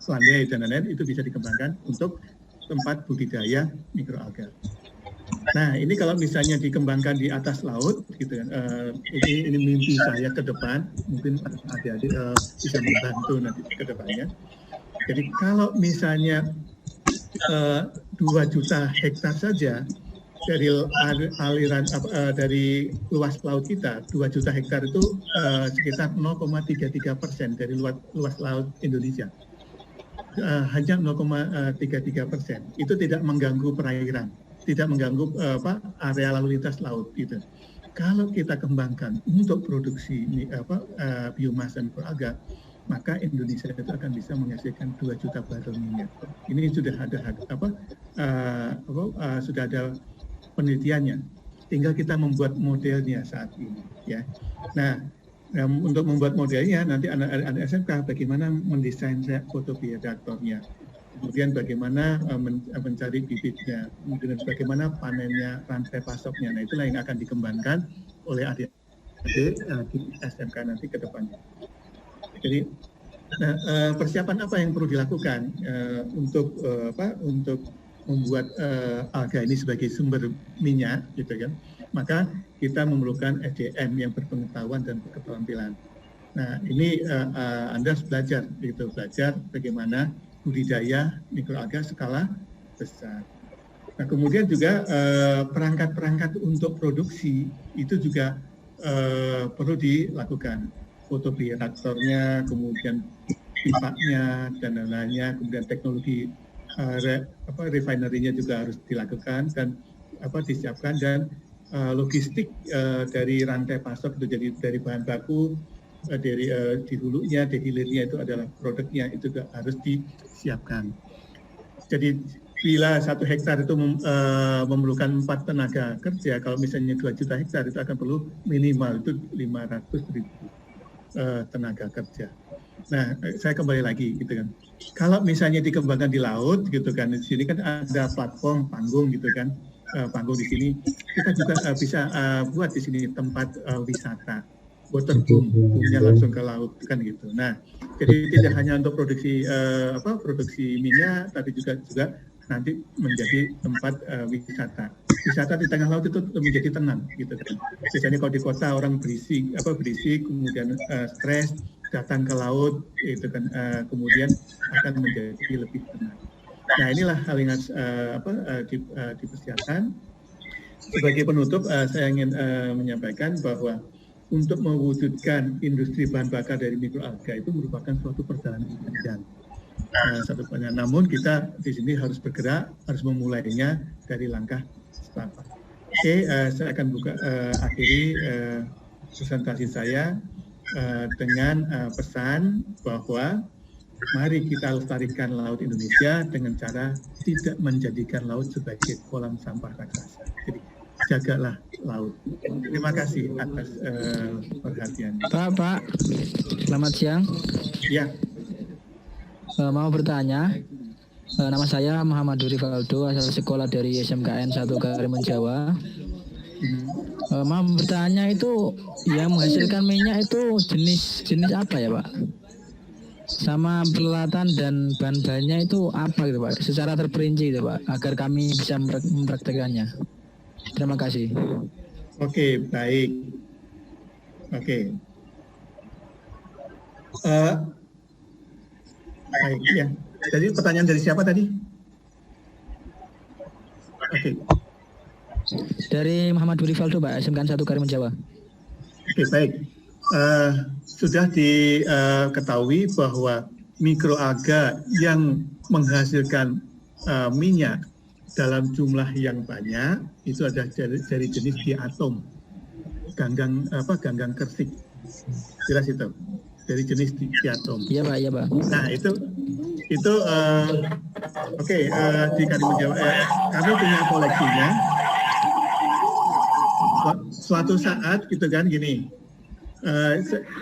selandai dan lain-lain, itu bisa dikembangkan untuk tempat budidaya mikroalga. Nah, ini kalau misalnya dikembangkan di atas laut, gitu kan, ini mimpi saya ke depan. Mungkin adik-adik bisa membantu nanti ke depannya. Jadi kalau misalnya 2 juta hektar saja dari aliran dari luas laut kita, 2 juta hektar itu sekitar 0,33% dari luas laut Indonesia. Hanya 0,33%. Itu tidak mengganggu perairan, tidak mengganggu area lalu lintas laut gitu. Kalau kita kembangkan untuk produksi biomasa mikroalga, maka Indonesia itu akan bisa menghasilkan 2 juta barel minyak. Ini sudah ada penelitiannya. Tinggal kita membuat modelnya saat ini, ya. Nah, untuk membuat modelnya nanti anak-anak SMK bagaimana mendesain fotobioreaktornya, kemudian bagaimana mencari bibitnya, kemudian bagaimana panennya, rantai pasoknya. Nah, itulah yang akan dikembangkan oleh adik-adik di SMK nanti ke depannya. Jadi persiapan apa yang perlu dilakukan untuk membuat alga ini sebagai sumber minyak, gitu kan? Maka kita memerlukan SDM yang berpengetahuan dan berketerampilan. Nah, ini Anda harus belajar bagaimana budidaya mikroalga skala besar. Nah, kemudian juga perangkat-perangkat untuk produksi itu juga perlu dilakukan. Fotobioreaktornya, kemudian pipanya dan lain-lainnya, kemudian teknologi refinery-nya juga harus dilakukan dan disiapkan, dan logistik dari rantai pasok itu jadi dari bahan baku, dari di hulunya, di hilirnya itu adalah produknya, itu juga harus disiapkan. Jadi bila 1 hektar itu memerlukan 4 tenaga kerja, kalau misalnya 2 juta hektar itu akan perlu minimal itu 500.000 tenaga kerja. Nah, saya kembali lagi gitu kan. Kalau misalnya dikembangkan di laut gitu kan, di sini kan ada platform panggung gitu kan, panggung di sini kita juga bisa buat di sini tempat wisata waterboom, boomnya langsung ke laut kan gitu. Nah, jadi tidak hanya untuk produksi produksi minyak, tapi juga nanti menjadi tempat wisata. Wisata di tengah laut itu menjadi tenang gitu kan. Biasanya kalau di kota orang berisik kemudian stres, datang ke laut itu kan kemudian akan menjadi lebih tenang. Nah, inilah hal yang harus dipersiapkan. Sebagai penutup, saya ingin menyampaikan bahwa untuk mewujudkan industri bahan bakar dari mikroalga itu merupakan suatu perjalanan yang panjang. Namun kita di sini harus bergerak, harus memulainya dari langkah setapak. Oke, saya akan akhiri presentasi saya dengan pesan bahwa mari kita lestarikan laut Indonesia dengan cara tidak menjadikan laut sebagai kolam sampah raksasa. Jadi jagalah laut. Terima kasih atas perhatian. Pak, selamat siang. Ya. Mau bertanya, nama saya Muhammad Rivaldo, asal sekolah dari SMKN 1 Karimun Jawa. Mau bertanya itu yang menghasilkan minyak itu jenis apa ya Pak? Sama peralatan dan bahan-bahannya itu apa gitu Pak? Secara terperinci gitu Pak, agar kami bisa mempraktekannya. Terima kasih. Oke, baik. Oke. Baik, ya. Jadi pertanyaan dari siapa tadi? Oke. Dari Muhammad Rivaldo Pak, SMKN 1 Karimun Jawa. Oke, baik. Sudah diketahui bahwa mikroalga yang menghasilkan minyak dalam jumlah yang banyak itu ada dari jenis diatom, ganggang kersik, jelas itu dari jenis diatom. Iya Pak. Nah itu oke, di Karimun Jawa kami punya koleksinya. Suatu saat gitu kan gini.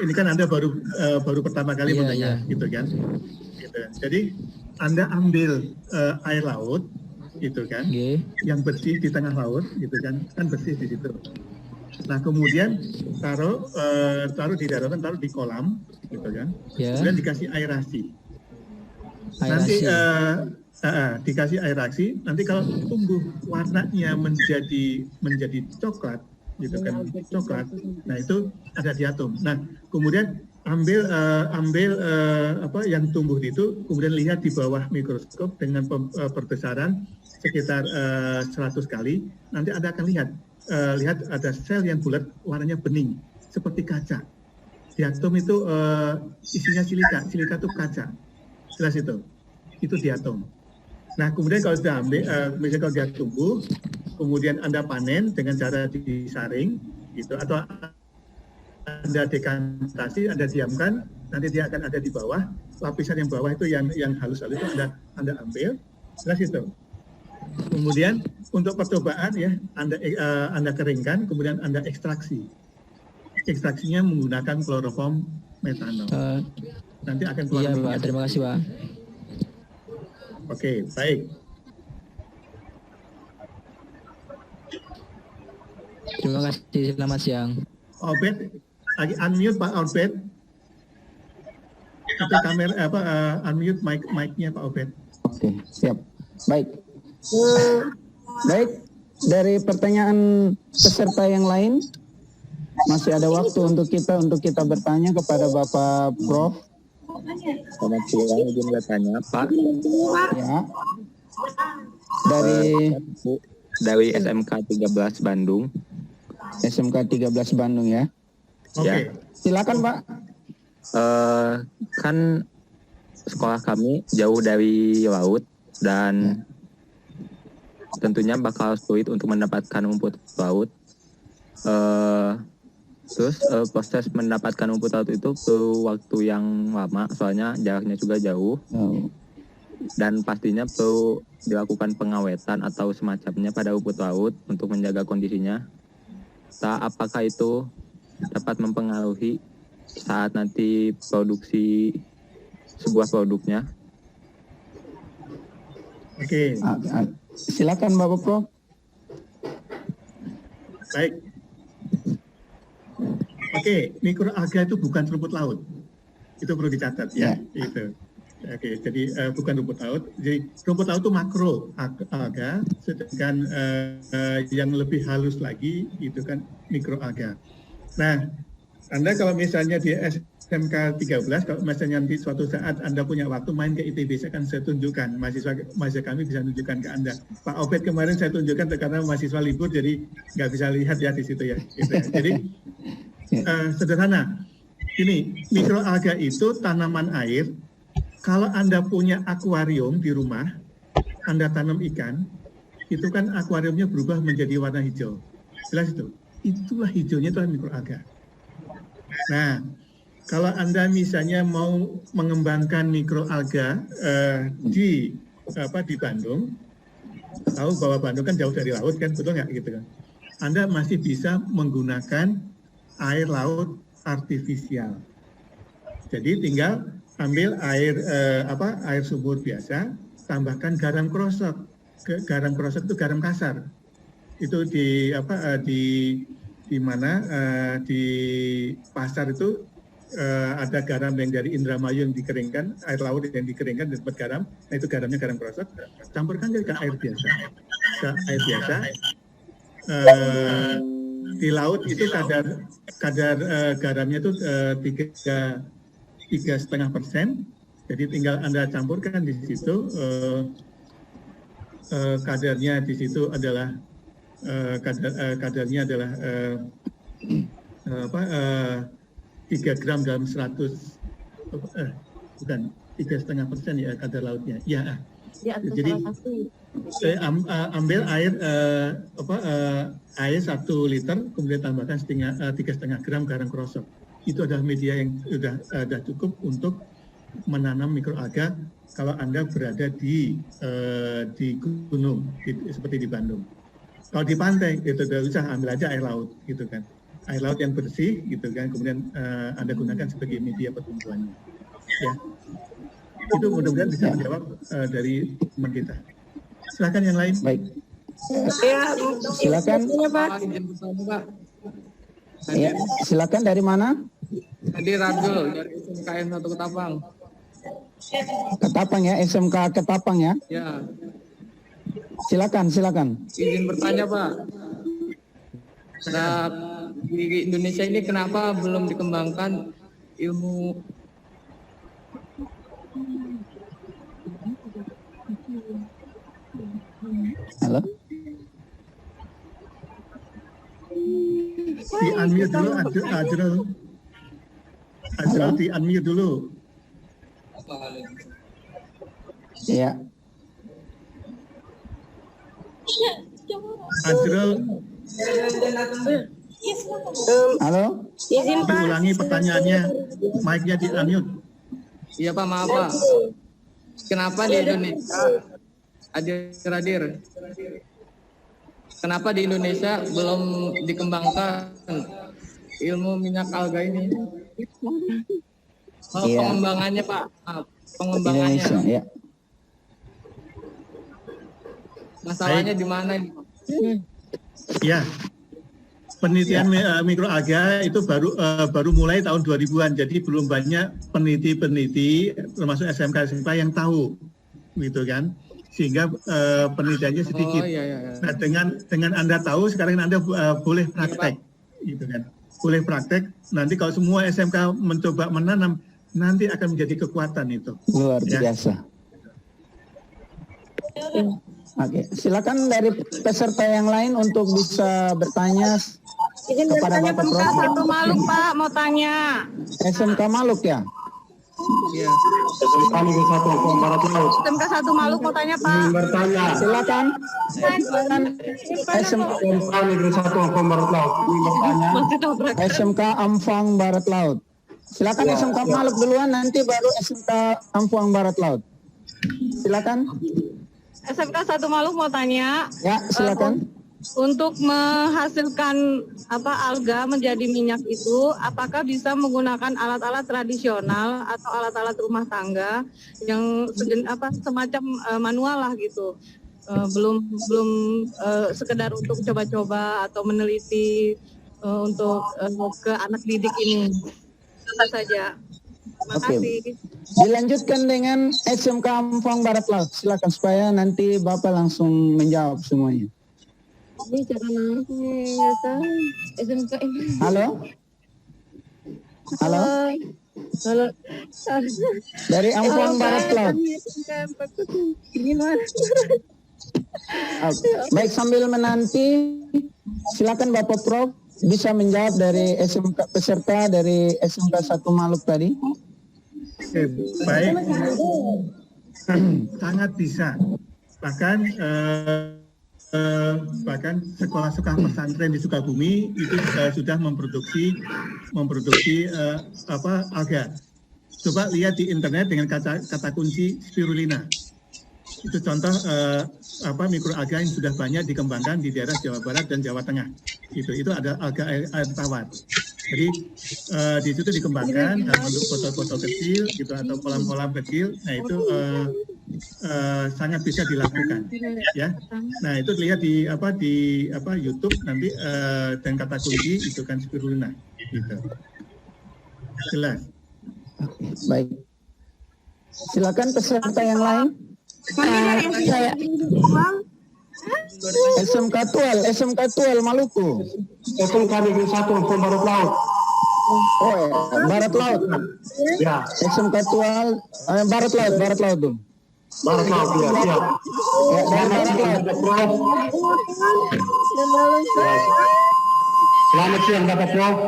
Ini kan Anda baru pertama kali bertanya, gitu kan. Gitu. Jadi Anda ambil air laut, gitu kan, yang bersih di tengah laut, gitu kan bersih di situ. Nah kemudian taruh di daratan, taruh di kolam, gitu kan. Kemudian dikasih aerasi. Nanti dikasih aerasi. Nanti kalau tumbuh warnanya menjadi coklat. Gitu kan coklat, nah itu ada diatom. Nah kemudian ambil yang tumbuh itu, kemudian lihat di bawah mikroskop dengan perbesaran sekitar 100 kali, nanti Anda akan lihat ada sel yang bulat warnanya bening seperti kaca. Diatom itu isinya silika itu kaca, jelas itu diatom. Nah kemudian kalau sudah misalnya kalau dia tumbuh, kemudian Anda panen dengan cara disaring, gitu, atau Anda dekantasi, Anda diamkan, nanti dia akan ada di bawah. Lapisan yang bawah itu yang halus-halus itu Anda ambil, jelas itu. Kemudian untuk percobaan ya, Anda keringkan, kemudian Anda ekstraksi. Ekstraksinya menggunakan kloroform metanol. Nanti akan keluar. Iya Pak, terima kasih Pak. Oke, baik. Terima kasih, selamat siang. Obed, lagi unmute Pak Obed. Itu kamera unmute mic-nya Pak Obed. Oke, siap. Baik. Baik, dari pertanyaan peserta yang lain masih ada waktu untuk kita bertanya kepada Bapak Prof. Selamat siang, izin bertanya Pak. Ya. Dari SMK 13 Bandung. SMK 13 Bandung ya. Oke. Ya. Silakan Pak. Kan sekolah kami jauh dari laut dan tentunya bakal sulit untuk mendapatkan rumput laut. Terus proses mendapatkan rumput laut itu perlu waktu yang lama, soalnya jaraknya juga jauh. Dan pastinya perlu dilakukan pengawetan atau semacamnya pada rumput laut untuk menjaga kondisinya. Apakah itu dapat mempengaruhi saat nanti produksi sebuah produknya. Oke, Silakan Bapak Prof. baik. Oke, mikroalga itu bukan rumput laut. Itu perlu dicatat ya. Itu. Oke, jadi bukan rumput laut. Jadi rumput laut itu makro alga, sedangkan yang lebih halus lagi itu kan mikroalga. Nah, Anda kalau misalnya di SMK 13, kalau misalnya nanti suatu saat Anda punya waktu main ke ITB, saya akan saya tunjukkan, mahasiswa kami bisa tunjukkan ke Anda. Pak Obed kemarin saya tunjukkan karena mahasiswa libur, jadi nggak bisa lihat ya di situ ya. Gitu ya. Jadi sederhana, ini mikroalga itu tanaman air. Kalau Anda punya akuarium di rumah, Anda tanam ikan, itu kan akuariumnya berubah menjadi warna hijau. Jelas itu? Itulah hijaunya, itu mikroalga. Nah, kalau Anda misalnya mau mengembangkan mikroalga di Bandung, tahu bahwa Bandung kan jauh dari laut kan, betul nggak gitu kan? Anda masih bisa menggunakan air laut artifisial. Jadi tinggal ambil air air sumur biasa, tambahkan garam krosok. Garam krosok itu garam kasar. Itu di pasar itu ada garam yang dari Indramayu yang dikeringkan, air laut yang dikeringkan dan dapat garam. Nah, itu garamnya garam krosok. Campurkan ke air biasa. Air biasa. Di laut itu kadar garamnya itu 3,5%. Jadi tinggal Anda campurkan di situ, kadarnya di situ adalah kadarnya adalah 3 gram dalam 100, bukan 3,5% ya kadar lautnya. Ya. Jadi ambil air air 1 liter, kemudian tambahkan 3,5 gram garam krosok. Itu adalah media yang sudah cukup untuk menanam mikroalga kalau Anda berada di gunung, seperti di Bandung. Kalau di pantai, itu tidak usah, ambil aja air laut, gitu kan. Air laut yang bersih, gitu kan. Kemudian Anda gunakan sebagai media pertumbuhannya. Ya, itu mudah-mudahan bisa menjawab dari teman kita. Silakan yang lain. Baik. Ya, silakan. Ya, silakan dari mana? Tadi Rajul dari SMKN 1 Ketapang. Ketapang ya, SMK Ketapang ya. Ya. Silakan. Izin bertanya Pak. Nah, di Indonesia ini kenapa belum dikembangkan ilmu Halo? Di unmute dulu, Ajrul di unmute dulu. Iya. Ajrul, Halo? izin Pak. diulangi pertanyaannya, mic-nya di unmute. Iya Pak, maaf Pak. Kenapa di Indonesia hadir? Kenapa di Indonesia belum dikembangkan ilmu minyak alga ini? Iya. Pengembangannya Pak, pengembangannya. Indonesia, ya. Masalahnya di mana ini? Ya, penelitian mikroalga itu baru mulai tahun 2000-an, jadi belum banyak peneliti termasuk SMK yang tahu, gitu kan? Sehingga penelitiannya sedikit. Oh, iya. Nah, dengan Anda tahu sekarang Anda boleh praktek, gitu kan? Boleh praktek. Nanti kalau semua SMK mencoba menanam, nanti akan menjadi kekuatan itu. Luar biasa. Oke, silakan dari peserta yang lain untuk bisa bertanya Izin kepada bertanya Bapak SMK Prof. 1 Maluk Pak, mau tanya. SMK Maluk ya? Iya. SMK Negeri 1 Kampung Barat Laut. SMK 1 Maluk mau tanya Pak. Bertanya. Silakan. SMK SMK Negeri 1 Kampung Barat Laut. Bertanya. SMK Ampang Barat Laut. Silakan SMK Maluk duluan, nanti baru SMK Ampang Barat Laut. Silakan. SMK 1 Maluk mau tanya. Ya, silakan. untuk menghasilkan alga menjadi minyak itu, apakah bisa menggunakan alat-alat tradisional atau alat-alat rumah tangga yang semacam manual lah gitu, belum sekedar untuk coba-coba atau meneliti untuk ke anak didik ini. Itu saja. Terima kasih. Dilanjutkan dengan SMK Ampang Barat Laut. Silakan supaya nanti Bapak langsung menjawab semuanya. Ini cara nggak tahu. SMK ini. Halo? Halo? Halo. Dari Ampang Barat Laut. Gimana? Baik, sambil menanti, silakan Bapak Prof bisa menjawab dari SMK peserta dari SMK 1 Maluk tadi. Oke, baik. Sangat bisa. Bahkan sekolah-sekolah pesantren di Sukabumi itu sudah memproduksi alga. Coba lihat di internet dengan kata kunci spirulina. Itu contoh mikroalga yang sudah banyak dikembangkan di daerah Jawa Barat dan Jawa Tengah. Itu ada alga air tawar. Jadi di situ dikembangkan dalam bentuk botol-botol kecil gitu atau kolam-kolam kecil. Nah itu sangat bisa dilakukan, ya. Nah itu lihat di YouTube nanti dan kata kunci itu kan spirulina, gitu. Jelas. Baik. Silakan peserta yang lain. SMK Tual Maluku. SMK Negeri 1 Ampang Barat Laut. Barat Laut. Ya, SMK Tual Barat Laut tuh. Barat Laut, ya, siap. Selamat siang, Bapak Prof. Selamat siang, Bapak Prof.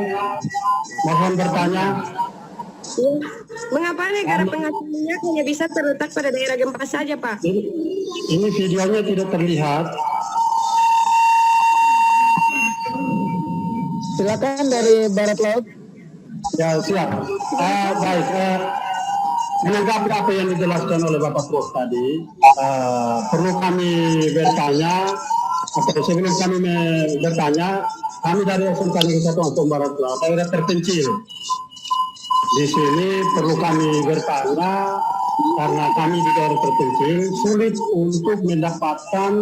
Mohon bertanya. Mengapa negara penghasil minyak hanya bisa terletak pada daerah gempa saja, Pak? Ini videonya tidak terlihat. Silakan dari Barat Laut. Ya, siap. Baik. Menanggapi apa yang dijelaskan oleh Bapak Prof tadi, perlu kami bertanya, atau sebelum kami bertanya, kami dari SMK Negeri 1 Ampang Barat Laut, daerah terpencil. Di sini perlu kami bertanya, karena kami di daerah terpencil, sulit untuk mendapatkan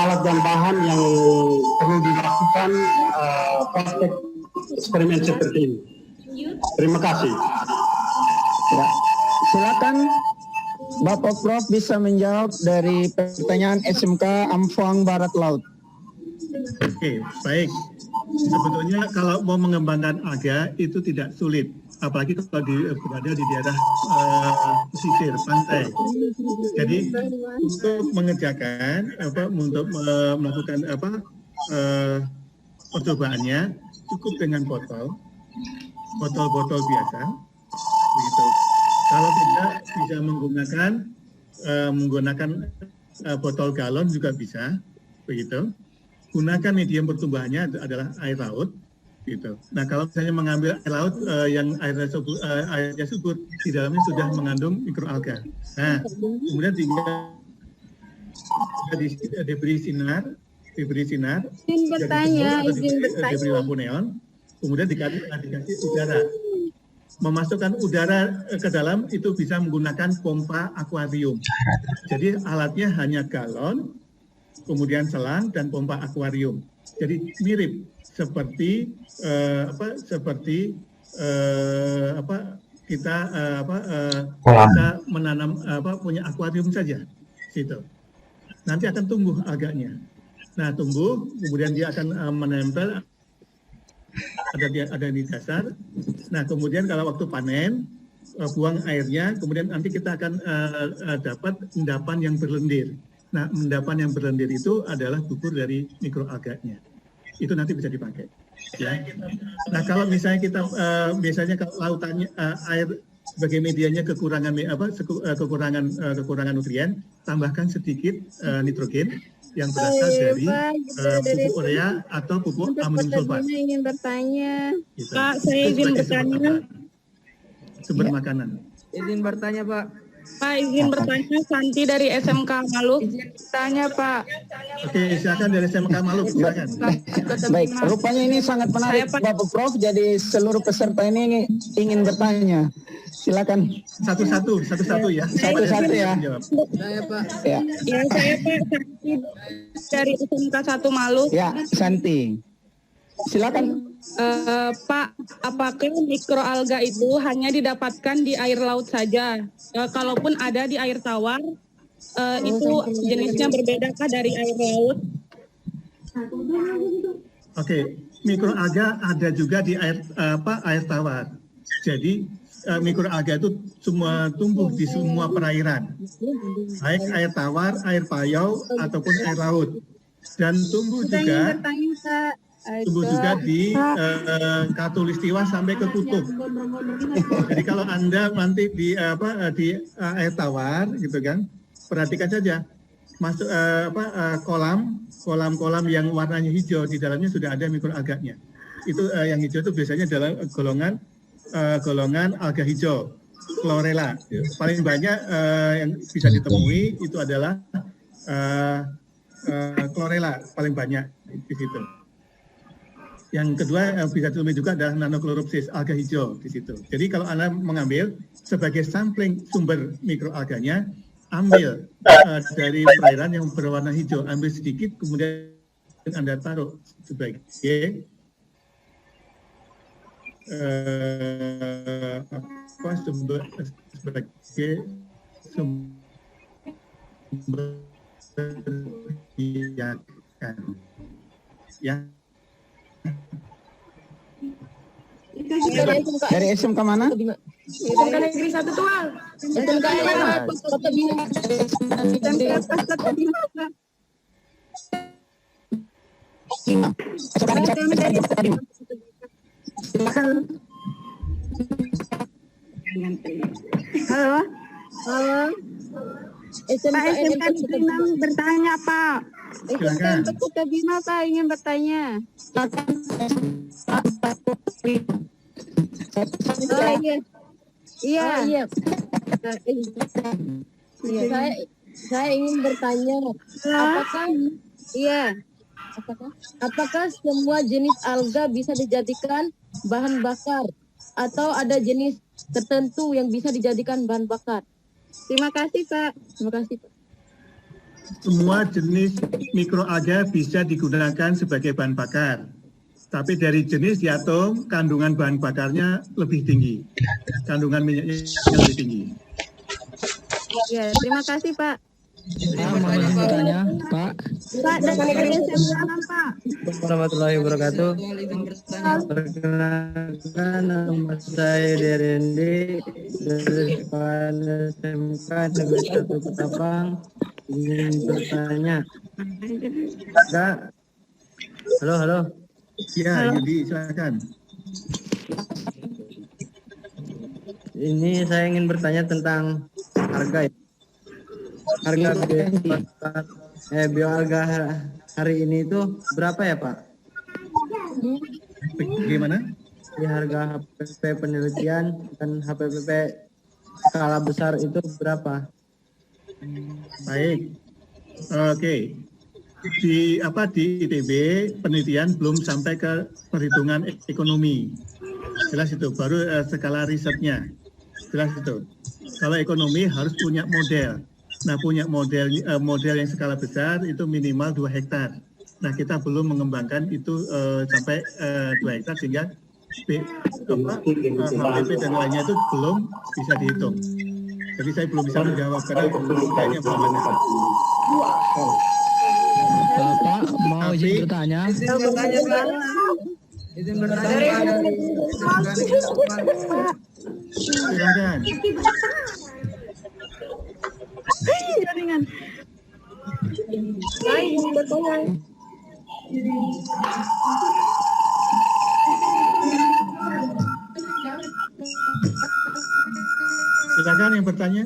alat dan bahan yang perlu dilakukan praktek eksperimen seperti ini. Terima kasih. Ya. Silakan Bapak Prof bisa menjawab dari pertanyaan SMK Ampang Barat Laut. Oke, baik. Sebetulnya kalau mau mengembangkan alga itu tidak sulit, apalagi kalau berada di daerah pesisir pantai. Jadi untuk mengerjakan untuk melakukan percobaannya cukup dengan botol-botol biasa, begitu. Kalau tidak bisa menggunakan botol galon juga bisa, begitu. Gunakan medium pertumbuhannya adalah air laut, gitu. Nah kalau misalnya mengambil air laut yang airnya subur, di dalamnya sudah mengandung mikroalga. Nah kemudian tinggal diberi sinar, diberi lampu neon, kemudian dikasih udara. Memasukkan udara ke dalam itu bisa menggunakan pompa akuarium. Jadi alatnya hanya galon, kemudian selang dan pompa akuarium. Jadi mirip seperti kita menanam punya akuarium saja, situ. Nanti akan tumbuh alganya. Nah tumbuh, kemudian dia akan menempel. Ada di dasar. Nah kemudian kalau waktu panen buang airnya, kemudian nanti kita akan dapat endapan yang berlendir. Nah endapan yang berlendir itu adalah bubur dari mikroalganya. Itu nanti bisa dipakai. Ya. Nah kalau misalnya kita biasanya kalau lautannya air sebagai medianya kekurangan nutrien, tambahkan sedikit nitrogen yang berasal dari pupuk urea atau pupuk amonium sulfat. Saya ingin bertanya. Gitu. Pak, saya izin bertanya. Sumber makanan. Izin bertanya, Pak. Pak, izin bertanya, Santi dari SMK Maluk. Tanya Pak. Oke, silakan dari SMK Maluk, silakan. Baik, rupanya ini sangat menarik Bapak Prof. Jadi seluruh peserta ini ingin bertanya. Silakan. Satu-satu ya. Satu-satu ya. Saya Pak. Ya, Ya, saya Pak Santi dari SMK 1 Maluk. ya Santi. Silakan. Pak, apakah mikroalga itu hanya didapatkan di air laut saja? Kalaupun ada di air tawar, itu jenisnya berbedakah dari air laut? Oke, mikroalga ada juga di air tawar. Jadi mikroalga itu semua tumbuh di semua perairan, baik air tawar, air payau ataupun air laut. Dan tumbuh juga di Katulistiwa sampai ke kutub. Jadi kalau Anda nanti di air tawar gitu kan, perhatikan saja masuk kolam yang warnanya hijau, di dalamnya sudah ada mikroalganya. Itu yang hijau itu biasanya adalah golongan alga hijau, chlorella. Paling banyak yang bisa ditemui itu adalah chlorella, paling banyak di situ. Yang kedua bisa ditemui juga adalah Nanochloropsis, alga hijau di situ. Jadi kalau Anda mengambil sebagai sampling sumber mikroalganya, ambil dari perairan yang berwarna hijau, ambil sedikit, kemudian Anda taruh sebagai sumber ya. Dari SMK mana? SMK Negeri 1 Tual. SMK Kota Bima. Halo. Pak, SMK Negeri 6 bertanya Pak. Silakan. Kota Bima Pak ingin bertanya. Iya. Saya ingin bertanya, apakah semua jenis alga bisa dijadikan bahan bakar atau ada jenis tertentu yang bisa dijadikan bahan bakar? Terima kasih Pak. Semua jenis mikroalga bisa digunakan sebagai bahan bakar. Tapi dari jenis diatom, kandungan bahan bakarnya lebih tinggi. Kandungan minyaknya lebih tinggi. Ya, terima kasih Pak. Pak, mau izin bertanya, Pak. Pak, dari SMK Pak. Warahmatullahi wabarakatuh. Perkenalkan, nama saya Derendi dari sekolah SMK Negeri 1 Ketapang. Ingin bertanya. Kak. Halo. Ya, Yudi, silakan. Ini saya ingin bertanya tentang harga ya. Harga bioalga hari ini itu berapa ya Pak? Gimana? Di harga HPP penelitian dan HPP skala besar itu berapa? Baik. Oke. Di ITB penelitian belum sampai ke perhitungan ekonomi. Jelas itu, baru skala risetnya. Jelas itu. Kalau ekonomi harus punya model. Nah, punya model yang skala besar itu minimal 2 hektar. Nah, kita belum mengembangkan itu sampai 2 hektar sehingga HPP dan lainnya itu belum bisa dihitung. Jadi saya belum bisa menjawab karena kayaknya belum ada. Bapak mau izin bertanya? Silakan. Silakan yang bertanya.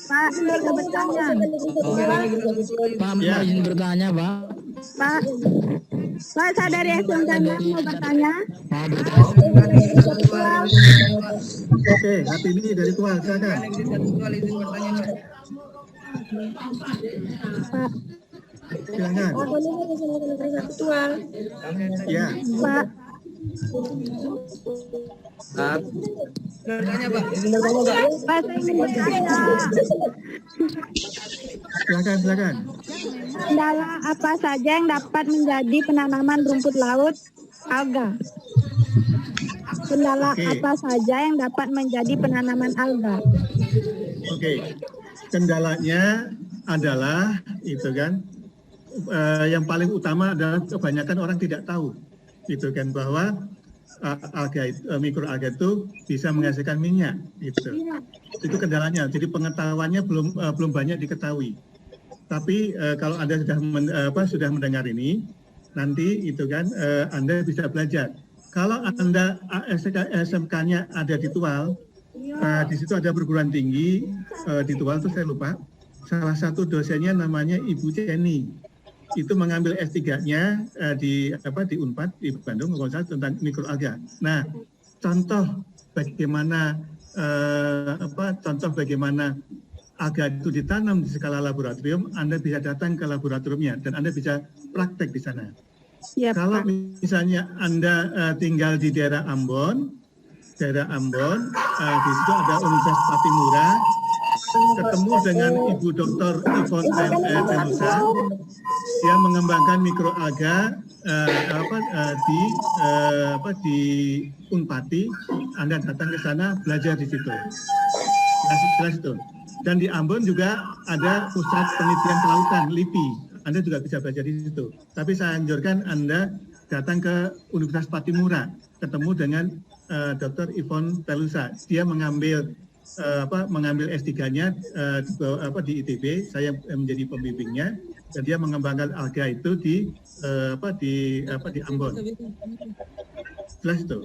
Pak, mau bertanya. Pak, mau izin bertanya, Pak. Pak, saya dari SMK mau bertanya. Mau bertanya. Oke, hati ini dari Tual, silakan. Silakan. Ya. Pak. Pak, saya ingin bertanya. Silakan. Kendala apa saja yang dapat menjadi penanaman rumput laut alga? Kendala Oke. apa saja yang dapat menjadi penanaman alga? Oke, kendalanya adalah itu kan yang paling utama adalah kebanyakan orang tidak tahu itu kan bahwa mikroalga itu bisa menghasilkan minyak itu kendalanya. Jadi pengetahuannya belum banyak diketahui. Tapi kalau Anda sudah mendengar ini, nanti itu kan Anda bisa belajar. Kalau Anda SMK-nya ada di Tual, di situ ada perguruan tinggi di Tual, itu saya lupa. Salah satu dosennya namanya Ibu Ceni. Itu mengambil S3-nya di Unpad di Bandung tentang mikroalga. Nah, contoh bagaimana alga itu ditanam di skala laboratorium, Anda bisa datang ke laboratoriumnya dan Anda bisa praktek di sana. Ya, Kalau Pak. misalnya Anda tinggal di daerah Ambon, di situ ada Universitas Patimura, ketemu dengan Ibu Dr. Yvonne Telusa, dia mengembangkan mikroalga di Unpati. Anda datang ke sana belajar di situ. Jelas itu. Dan di Ambon juga ada pusat penelitian kelautan LIPI. Anda juga bisa belajar di situ. Tapi saya anjurkan Anda datang ke Universitas Patimura, ketemu dengan Dr. Yvonne Telusa. Dia mengambil S3-nya di ITB, saya menjadi pembimbingnya, dan dia mengembangkan alga itu di Ambon. Jelas itu.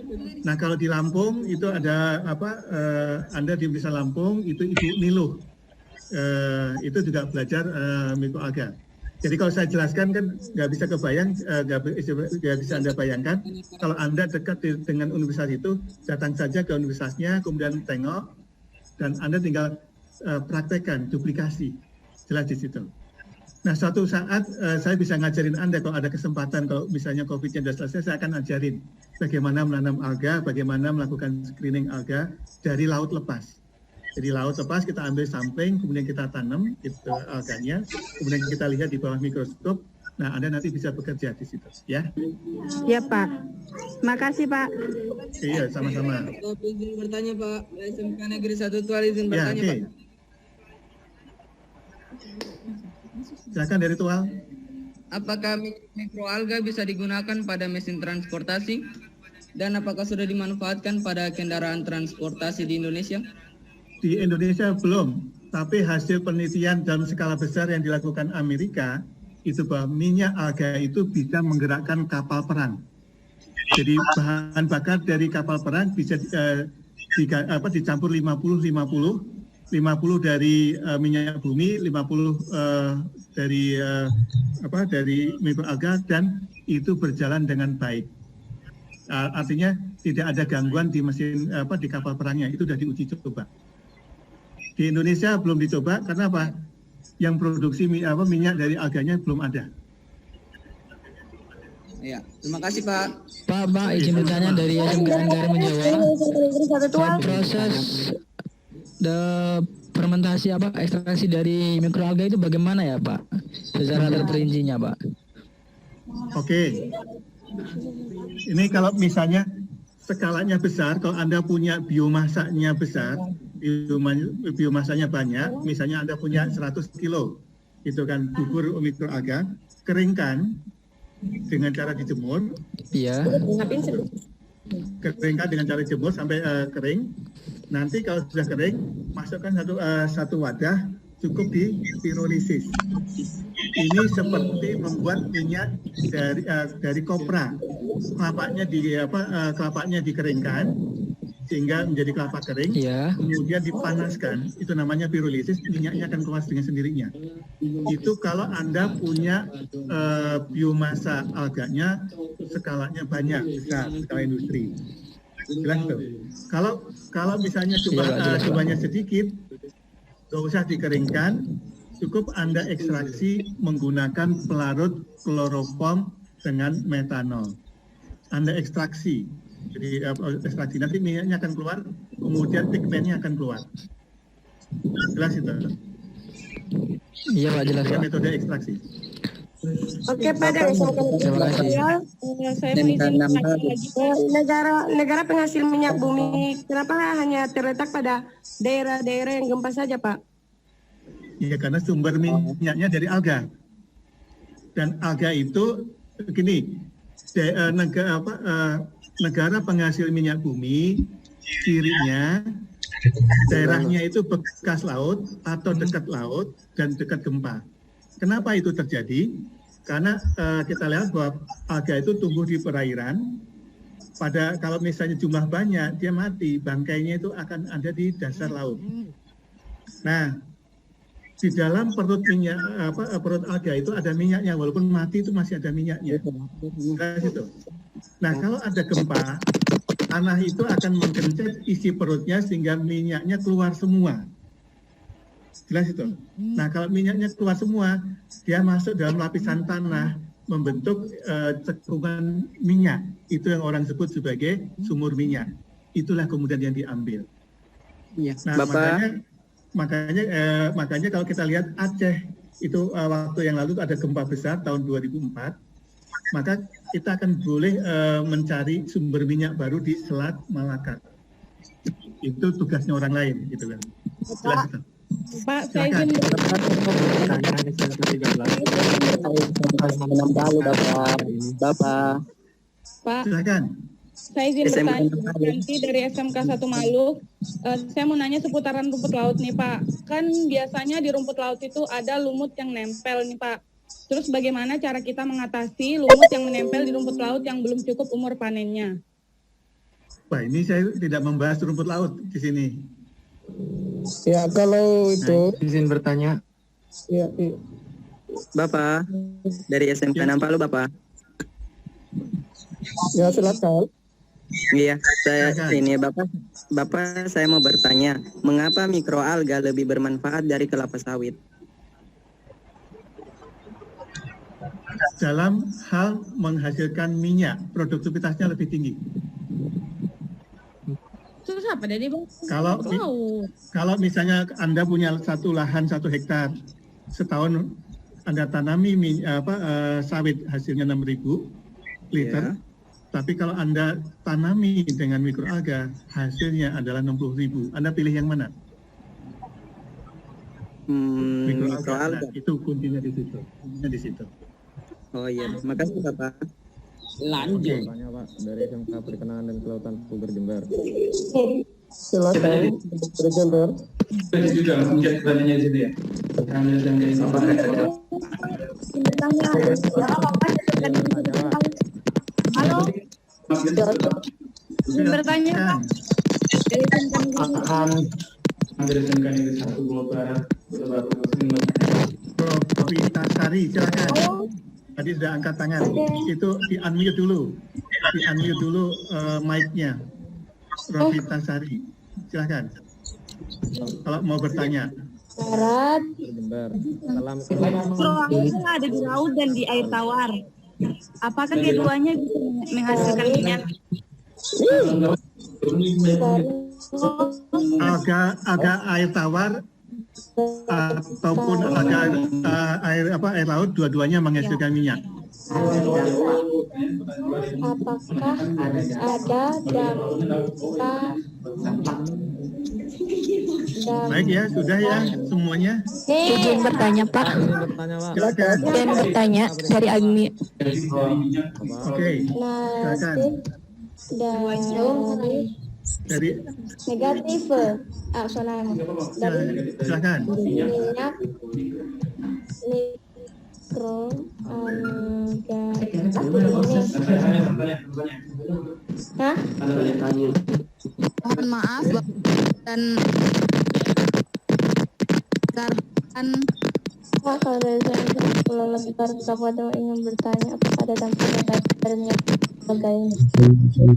Nah, kalau di Lampung itu ada Anda di Universitas Lampung itu Ibu Niluh, itu juga belajar mikroalga. Jadi kalau saya jelaskan kan nggak bisa kebayang, nggak bisa Anda bayangkan. Kalau Anda dekat dengan universitas itu, datang saja ke universitasnya, kemudian tengok, dan Anda tinggal praktekkan, duplikasi. Jelas di situ. Nah, suatu saat saya bisa ngajarin Anda kalau ada kesempatan, kalau misalnya COVID-nya sudah selesai, saya akan ajarin bagaimana menanam alga, bagaimana melakukan screening alga dari laut lepas. Jadi laut lepas kita ambil sampling, kemudian kita tanam itu alganya, kemudian kita lihat di bawah mikroskop. Nah, Anda nanti bisa bekerja di situ, ya? Ya, Pak. Makasih, Pak. Iya, sama-sama. Izin bertanya, Pak. SMK Negeri 1 Tual izin Ya, bertanya, oke. Pak. Silakan dari Tual. Apakah mikroalga bisa digunakan pada mesin transportasi? Dan apakah sudah dimanfaatkan pada kendaraan transportasi di Indonesia? Di Indonesia belum, tapi hasil penelitian dalam skala besar yang dilakukan Amerika itu bahwa minyak alga itu bisa menggerakkan kapal perang. Jadi bahan bakar dari kapal perang bisa dicampur 50-50, 50 dari minyak bumi, 50 dari mikroalga, dan itu berjalan dengan baik. Artinya tidak ada gangguan di mesin di kapal perangnya, itu sudah diuji coba. Di Indonesia belum dicoba karena apa? Yang produksi minyak dari alganya belum ada. Ya, terima kasih, Pak. Pak, izin bertanya dari SMKN Karimun Jawa. Proses fermentasi ekstraksi dari mikroalga itu bagaimana ya, Pak? Secara terperincinya, Pak. Oke. Ini kalau misalnya skalanya besar, kalau Anda punya biomasanya besar, biomasanya banyak, misalnya Anda punya 100 kilo, itu kan bubur mikroalga, keringkan dengan cara dijemur. Iya. Keringkan dengan cara dijemur sampai kering. Nanti kalau sudah kering, masukkan satu wadah, cukup di pirolisis. Ini seperti membuat minyak dari kopra. Kelapanya dikeringkan sehingga menjadi kelapa kering. Iya. Kemudian dipanaskan, itu namanya pirolisis, minyaknya akan keluar dengan sendirinya. Itu kalau Anda punya biomasa alganya skalanya banyak, besar, skala industri. Jelas tuh. Kalau misalnya cobanya sedikit, nggak usah dikeringkan, cukup Anda ekstraksi menggunakan pelarut kloroform dengan metanol. Anda ekstraksi, jadi ekstraksi nanti minyaknya akan keluar, kemudian pigmennya akan keluar. Jelas itu? Iya Pak, jelas Pak. Metode ekstraksi. Oke Pak, dari Terima kasih. Saya mau izin bertanya lagi. negara penghasil minyak bumi, kenapa hanya terletak pada daerah-daerah yang gempa saja Pak? Ya karena sumber minyaknya dari alga. Dan alga itu begini, negara penghasil minyak bumi cirinya daerahnya itu bekas laut atau dekat laut dan dekat gempa. Kenapa itu terjadi? Karena kita lihat bahwa alga itu tumbuh di perairan. Kalau misalnya jumlah banyak, dia mati, bangkainya itu akan ada di dasar laut. Nah, di dalam perut perut alga itu ada minyaknya, walaupun mati itu masih ada minyaknya. Nah, kalau ada gempa, tanah itu akan menggencet isi perutnya sehingga minyaknya keluar semua. Jelas itu. Nah, kalau minyaknya keluar semua, dia masuk dalam lapisan tanah, membentuk cekungan minyak. Itu yang orang sebut sebagai sumur minyak. Itulah kemudian yang diambil. Iya. Nah, Bapak. makanya kalau kita lihat Aceh itu waktu yang lalu ada gempa besar tahun 2004, maka kita akan boleh mencari sumber minyak baru di Selat Malaka. Itu tugasnya orang lain, gitu kan. Jelas itu. Pak, saya izin Bapak. Pak, Silakan. saya izin bertanya nanti dari SMK 1 Malu. Saya mau nanya seputaran rumput laut nih Pak. Kan biasanya di rumput laut itu ada lumut yang nempel nih Pak. Terus bagaimana cara kita mengatasi lumut yang menempel di rumput laut yang belum cukup umur panennya? Wah, ini saya tidak membahas rumput laut di sini. Ya kalau itu Izin bertanya. ya, Bapak dari SMK 6 Palu Bapak. ya silakan. Iya, Bapak saya mau bertanya, mengapa mikroalga lebih bermanfaat dari kelapa sawit? Dalam hal menghasilkan minyak, produktivitasnya lebih tinggi. Terus apa dari Bang? Kalau misalnya Anda punya lahan 1 hektar, setahun Anda tanami sawit hasilnya 6.000 liter, tapi kalau Anda tanami dengan mikroalga hasilnya adalah 60.000. Anda pilih yang mana? Mikroalga. Itu kuncinya di situ. Oh iya, makasih Bapak. Lanjut. Tanya Pak, dari SMK Perkenalan dan Kelautan Puger Jember. Silakan. Berjember. Juga mungkin pertanyaannya di situ ya. Halo. Bertanya Pak. Dari Dari SMK Negeri 1 Pulau Barat, Profitasari, silakan. Tadi sudah angkat tangan. Itu di-unmute dulu. Di-unmute dulu mic-nya. Profitasari. Silakan. Kalau mau bertanya. Barat. mikroalga ada di laut dan di air tawar. Apakah keduanya bisa menghasilkan minyak? Alga air tawar ataupun air laut, dua-duanya menghasilkan minyak. Apakah ada Baik ya, sudah ya semuanya. Izin bertanya Pak. Silakan. Izin bertanya dari Agni. Oke. Silakan. Dari negatif. silakan. Minyak mikroalga. Hah? Mohon maaf dan karban. Kalau dari saya, kalau lebih kabupaten ingin bertanya apakah ada dampak negatif dari minyak Apa yang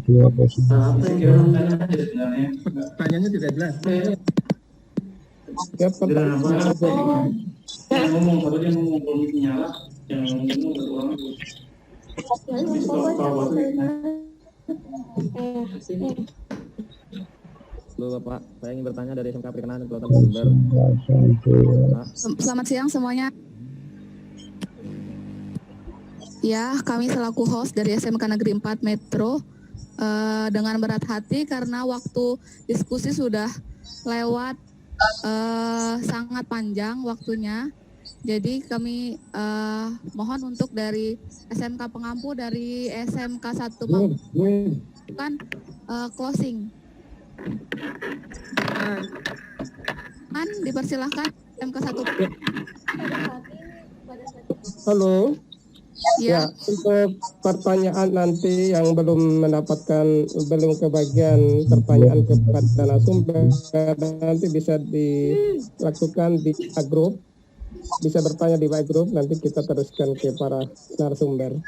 kira pertanyaan aja sebenarnya? Pertanyaannya tidak jelas. Ya, Yang ngomong, kalau dia ngomong kalau nyala, yang ngomong orang itu. Halo Bapak, saya ingin bertanya dari SMK Perkenalan dan Kelautan Sumber. Selamat siang semuanya. Ya, kami selaku host dari SMK Negeri 4 Metro dengan berat hati karena waktu diskusi sudah lewat sangat panjang waktunya. Jadi kami mohon untuk dari SMK Pengampu, dari SMK 1 Mampu kan closing. Dipersilahkan SMK 1. Halo. Ya. Untuk pertanyaan nanti yang belum kebagian pertanyaan kepada narasumber, nanti bisa dilakukan di grup, bisa bertanya di grup, nanti kita teruskan ke para narasumber.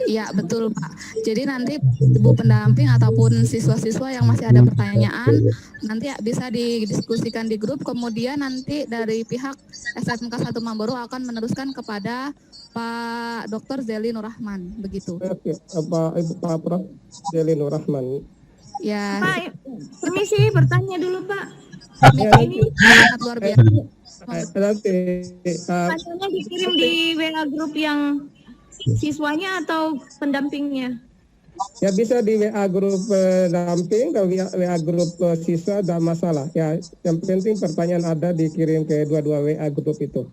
Iya betul Pak. Jadi nanti ibu pendamping ataupun siswa-siswa yang masih ada pertanyaan nanti bisa didiskusikan di grup. Kemudian nanti dari pihak SMK 1 Mamboro akan meneruskan kepada Pak Dr. Zeli Nur Rahman, begitu. Oke, Pak Prof. Zeli Nur Rahman. Ya. Pak, permisi bertanya dulu Pak. Ini sangat luar biasa. Nanti pertanyaannya dikirim di WA grup yang siswanya atau pendampingnya? Ya bisa di WA grup pendamping, kalau WA grup siswa tidak masalah. Ya, yang penting pertanyaan ada dikirim ke dua-dua WA grup itu.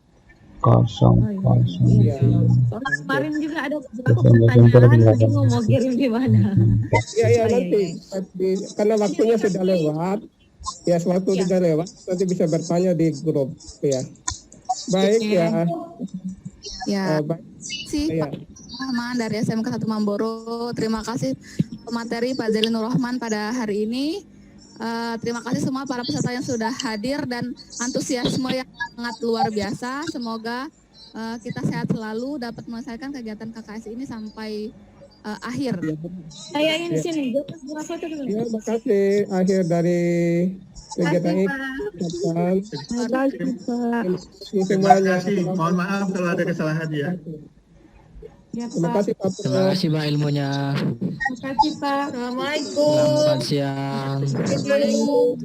Iya. Soalnya kemarin juga ada beberapa pertanyaan, bingung mau kirim di mana. Iya nanti karena waktunya sudah lewat. Ya, waktu sudah lewat, nanti bisa bertanya di grup ya. Baik ya. Ya. Baik. Pak Rahman dari SMK 1 Mamboro. Terima kasih pemateri Pak Zeli Nur Rahman pada hari ini. Terima kasih semua para peserta yang sudah hadir dan antusiasme yang sangat luar biasa. Semoga kita sehat selalu, dapat menyelesaikan kegiatan KKS ini sampai akhir. Saya ingin di sini. Ya, terima kasih akhir dari kegiatan ini. Terima kasih. Mohon maaf kalau ada kesalahan ya. Terima kasih Pak. Terima kasih Pak ilmunya. Terima kasih Pak. Assalamualaikum. Selamat siang. Assalamualaikum.